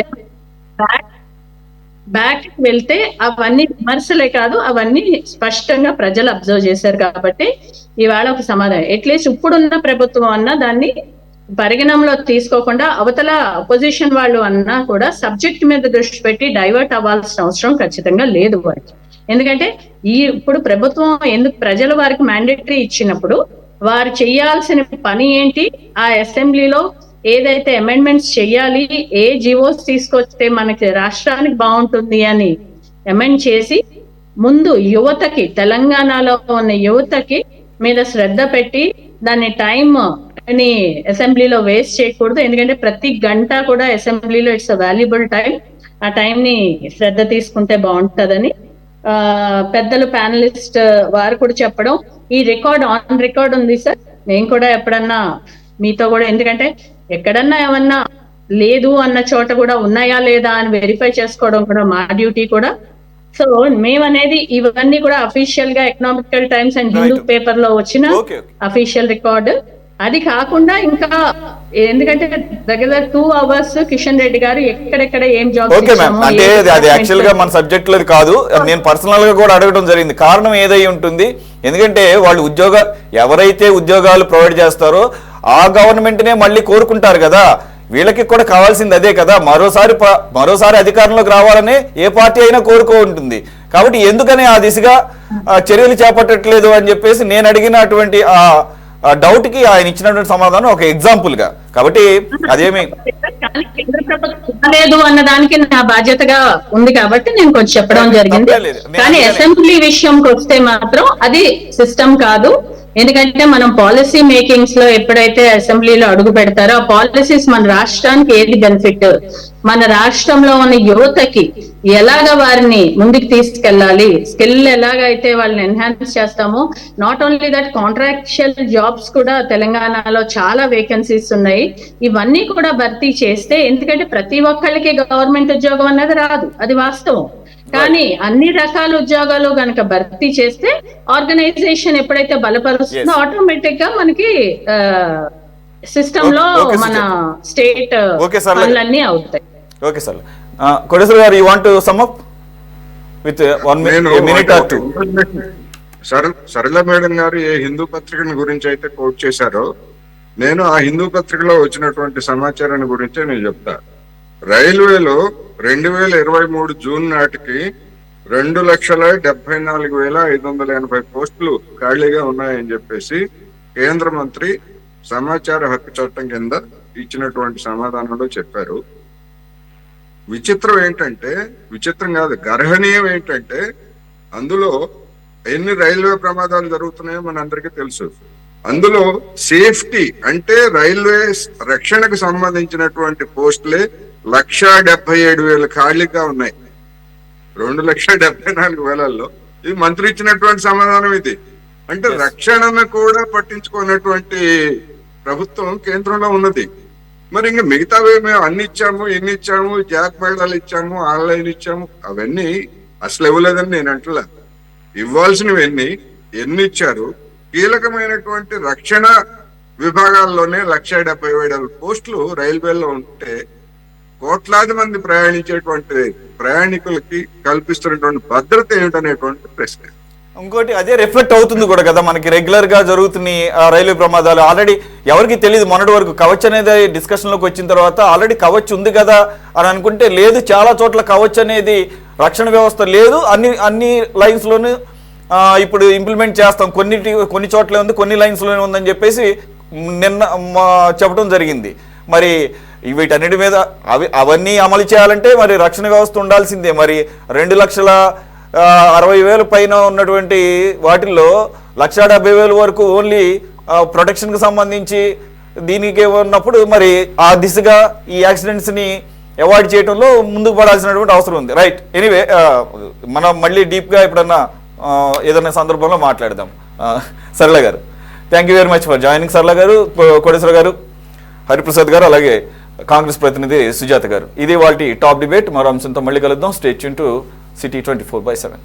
బ్యాక్ వెళ్తే అవన్నీ విమర్శలే కాదు, అవన్నీ స్పష్టంగా ప్రజలు అబ్జర్వ్ చేశారు కాబట్టి ఇవాళ ఒక సమాధానం. అట్లీస్ట్ ఇప్పుడున్న ప్రభుత్వం అన్నా దాన్ని పరిగణంలో తీసుకోకుండా అవతల అపోజిషన్ వాళ్ళు అన్నా కూడా సబ్జెక్ట్ మీద దృష్టి పెట్టి డైవర్ట్ అవ్వాల్సిన అవసరం ఖచ్చితంగా లేదు వారికి. ఎందుకంటే ఇప్పుడు ప్రభుత్వం ఎందుకు ప్రజలు వారికి మ్యాండేటరీ ఇచ్చినప్పుడు వారు చేయాల్సిన పని ఏంటి, ఆ అసెంబ్లీలో ఏదైతే అమెండ్మెంట్స్ చెయ్యాలి, ఏ జీవోస్ తీసుకొస్తే మనకి రాష్ట్రానికి బాగుంటుంది అని అమెండ్ చేసి ముందు యువతకి, తెలంగాణలో ఉన్న యువతకి మీద శ్రద్ధ పెట్టి దాన్ని టైం అని అసెంబ్లీలో వేస్ట్ చేయకూడదు. ఎందుకంటే ప్రతి గంట కూడా అసెంబ్లీలో ఇట్స్ అ వాల్యుబుల్ టైం. ఆ టైం ని శ్రద్ధ తీసుకుంటే బాగుంటదని పెద్దలు ప్యానలిస్ట్ వారు కూడా చెప్పడం, ఈ రికార్డ్ ఆన్ రికార్డ్ ఉంది సార్. నేను కూడా ఎప్పుడన్నా మీతో కూడా, ఎందుకంటే ఎక్కడన్నా ఏమన్నా లేదు అన్న చోట కూడా ఉన్నాయా లేదా అని వెరిఫై చేసుకోవడం కూడా మా డ్యూటీ కూడా. సో మేమనేది ఇవన్నీ కూడా అఫీషియల్ గా economical times and Hindu paper లో వచ్చిన అఫీషియల్ రికార్డ్. అది కాకుండా ఇంకా ఎందుకంటే దగ్గర 2 hours కిషన్ రెడ్డి గారు ఎక్కడెక్కడ ఏం జాబ్. ఓకే మ్యామ్, అంటే అది యాక్చువల్ గా మన సబ్జెక్ట్ లో కాదు, నేను పర్సనల్ గా కూడా అడగడం జరిగింది. కారణం ఏదై ఉంటుంది, ఎందుకంటే వాళ్ళు ఎవరైతే ఉద్యోగాలు ప్రొవైడ్ చేస్తారో ఆ గవర్నమెంట్ నే మళ్ళీ కోరుకుంటారు కదా, వీళ్ళకి కూడా కావాల్సింది అదే కదా, మరోసారి అధికారంలోకి రావాలని ఏ పార్టీ అయినా కోరుకో ఉంటుంది. కాబట్టి ఎందుకని ఆ దిశగా చర్యలు చేపట్టట్లేదు అని చెప్పేసి నేను అడిగినటువంటి ఆ డౌట్ కి ఆయన ఇచ్చినటువంటి సమాధానం ఒక ఎగ్జాంపుల్ గా. కాబట్టి అదేమి కేంద్ర ప్రభుత్వం లేదు అన్న దానికి నా బాధ్యతగా ఉంది కాబట్టి నేను కొంచెం చెప్పడం జరిగింది. కానీ అసెంబ్లీ విషయంకి వస్తే మాత్రం అది సిస్టమ్ కాదు. ఎందుకంటే మనం పాలసీ మేకింగ్స్ లో ఎప్పుడైతే అసెంబ్లీలో అడుగు పెడతారో ఆ పాలసీస్ మన రాష్ట్రానికి ఏది బెనిఫిట్, మన రాష్ట్రంలో ఉన్న యువతకి ఎలాగ వారిని ముందుకు తీసుకెళ్ళాలి, స్కిల్ ఎలాగైతే వాళ్ళని ఎన్హాన్స్ చేస్తామో, not only that contractual jobs కూడా తెలంగాణలో చాలా వేకెన్సీస్ ఉన్నాయి. ఇవన్నీ కూడా భర్తీ చేస్తే, ఎందుకంటే ప్రతి ఒక్కళ్ళకి గవర్నమెంట్ ఉద్యోగం అన్నది రాదు, అది వాస్తవం. కానీ అన్ని రకాల ఉద్యోగాలు గనక భర్తీ చేస్తే ఆర్గనైజేషన్ ఎప్పుడైతే బలపరుస్తుందో ఆటోమేటిక్ గా మనకి సిస్టమ్ లో మన స్టేట్ పనులన్నీ అవుతాయి. Okay sir. Koteswara garu, you want to sum up with 1 minute or 2? సరళ మేడం గారు ఏ హిందూ పత్రికను గురించి అయితే కోట్ చేశారో, నేను ఆ హిందూ పత్రికలో వచ్చినటువంటి సమాచారాన్ని గురించే నేను చెప్తా. రైల్వేలో 2023 జూన్ నాటికి 2,74,580 పోస్టులు ఖాళీగా ఉన్నాయని చెప్పేసి కేంద్ర మంత్రి సమాచార హక్కు చట్టం కింద ఇచ్చినటువంటి సమాధానంలో చెప్పారు. విచిత్రం కాదు, గర్హనీయం ఏంటంటే అందులో ఎన్ని రైల్వే ప్రమాదాలు జరుగుతున్నాయో మనందరికీ తెలుసు. అందులో సేఫ్టీ అంటే రైల్వే రక్షణకు సంబంధించినటువంటి పోస్టులే 1,77,000 ఖాళీగా ఉన్నాయి. 2,74,000 ఇది మంత్రి ఇచ్చినటువంటి సమాధానం. ఇది అంటే రక్షణను కూడా పట్టించుకున్నటువంటి ప్రభుత్వం కేంద్రంలో ఉన్నది. మరి ఇంకా మిగతావి మేము అన్ని ఇచ్చాము, ఎన్ని ఇచ్చాము, జాక్ మేళాలు ఇచ్చాము, ఆన్లైన్ ఇచ్చాము, అవన్నీ అసలు ఇవ్వలేదని నేను అంటలే. ఇవ్వాల్సినవి ఎన్ని ఇచ్చారు? కీలకమైనటువంటి రక్షణ విభాగాల్లోనే 1,77,000 పోస్టులు రైల్వేలో ఉంటే కోట్లాది మంది ప్రయాణించేటువంటి ప్రయాణికులకి కల్పిస్తున్నటువంటి భద్రత ఏమిటనేటువంటి ప్రశ్న. ఇంకోటి అదే రిఫ్లెక్ట్ అవుతుంది కూడా కదా, మనకి రెగ్యులర్ గా జరుగుతున్న రైల్వే ప్రమాదాలు. ఆల్రెడీ ఎవరికి తెలియదు, మొన్నటి వరకు కవచ్ అనేది డిస్కషన్ లోకి వచ్చిన తర్వాత ఆల్రెడీ కవచ్ ఉంది కదా అని అనుకుంటే, లేదు, చాలా చోట్ల కవచ్ అనేది రక్షణ వ్యవస్థ లేదు, అన్ని లైన్స్ లోను ఇప్పుడు ఇంప్లిమెంట్ చేస్తాం, కొన్ని చోట్ల ఉంది, కొన్ని లైన్స్ లోనే ఉందని చెప్పేసి నిన్న చెప్పడం జరిగింది. మరి వీటన్నిటి మీద అవన్నీ అమలు చేయాలంటే మరి రక్షణ వ్యవస్థ ఉండాల్సిందే. మరి 2,60,000 పైన ఉన్నటువంటి వాటిల్లో 1,70,000 వరకు ఓన్లీ ప్రొటెక్షన్కి సంబంధించి దీనికి ఉన్నప్పుడు మరి ఆ దిశగా ఈ యాక్సిడెంట్స్ని అవాయిడ్ చేయడంలో ముందుకు పడాల్సినటువంటి అవసరం ఉంది. రైట్, ఎనీవే మనం మళ్ళీ డీప్గా ఎప్పుడన్నా ఏదైనా సందర్భంలో మాట్లాడదాం. సరళ గారు, thank you very much for joining. సరళ గారు, కోటేశ్వర గారు, హరిప్రసాద్ గారు, అలాగే కాంగ్రెస్ ప్రతినిధి సుజాత గారు. ఇది వాటి టాప్ డిబేట్. మరో అంశంతో మళ్ళీ కలుద్దాం. Stay tune to city 24/7.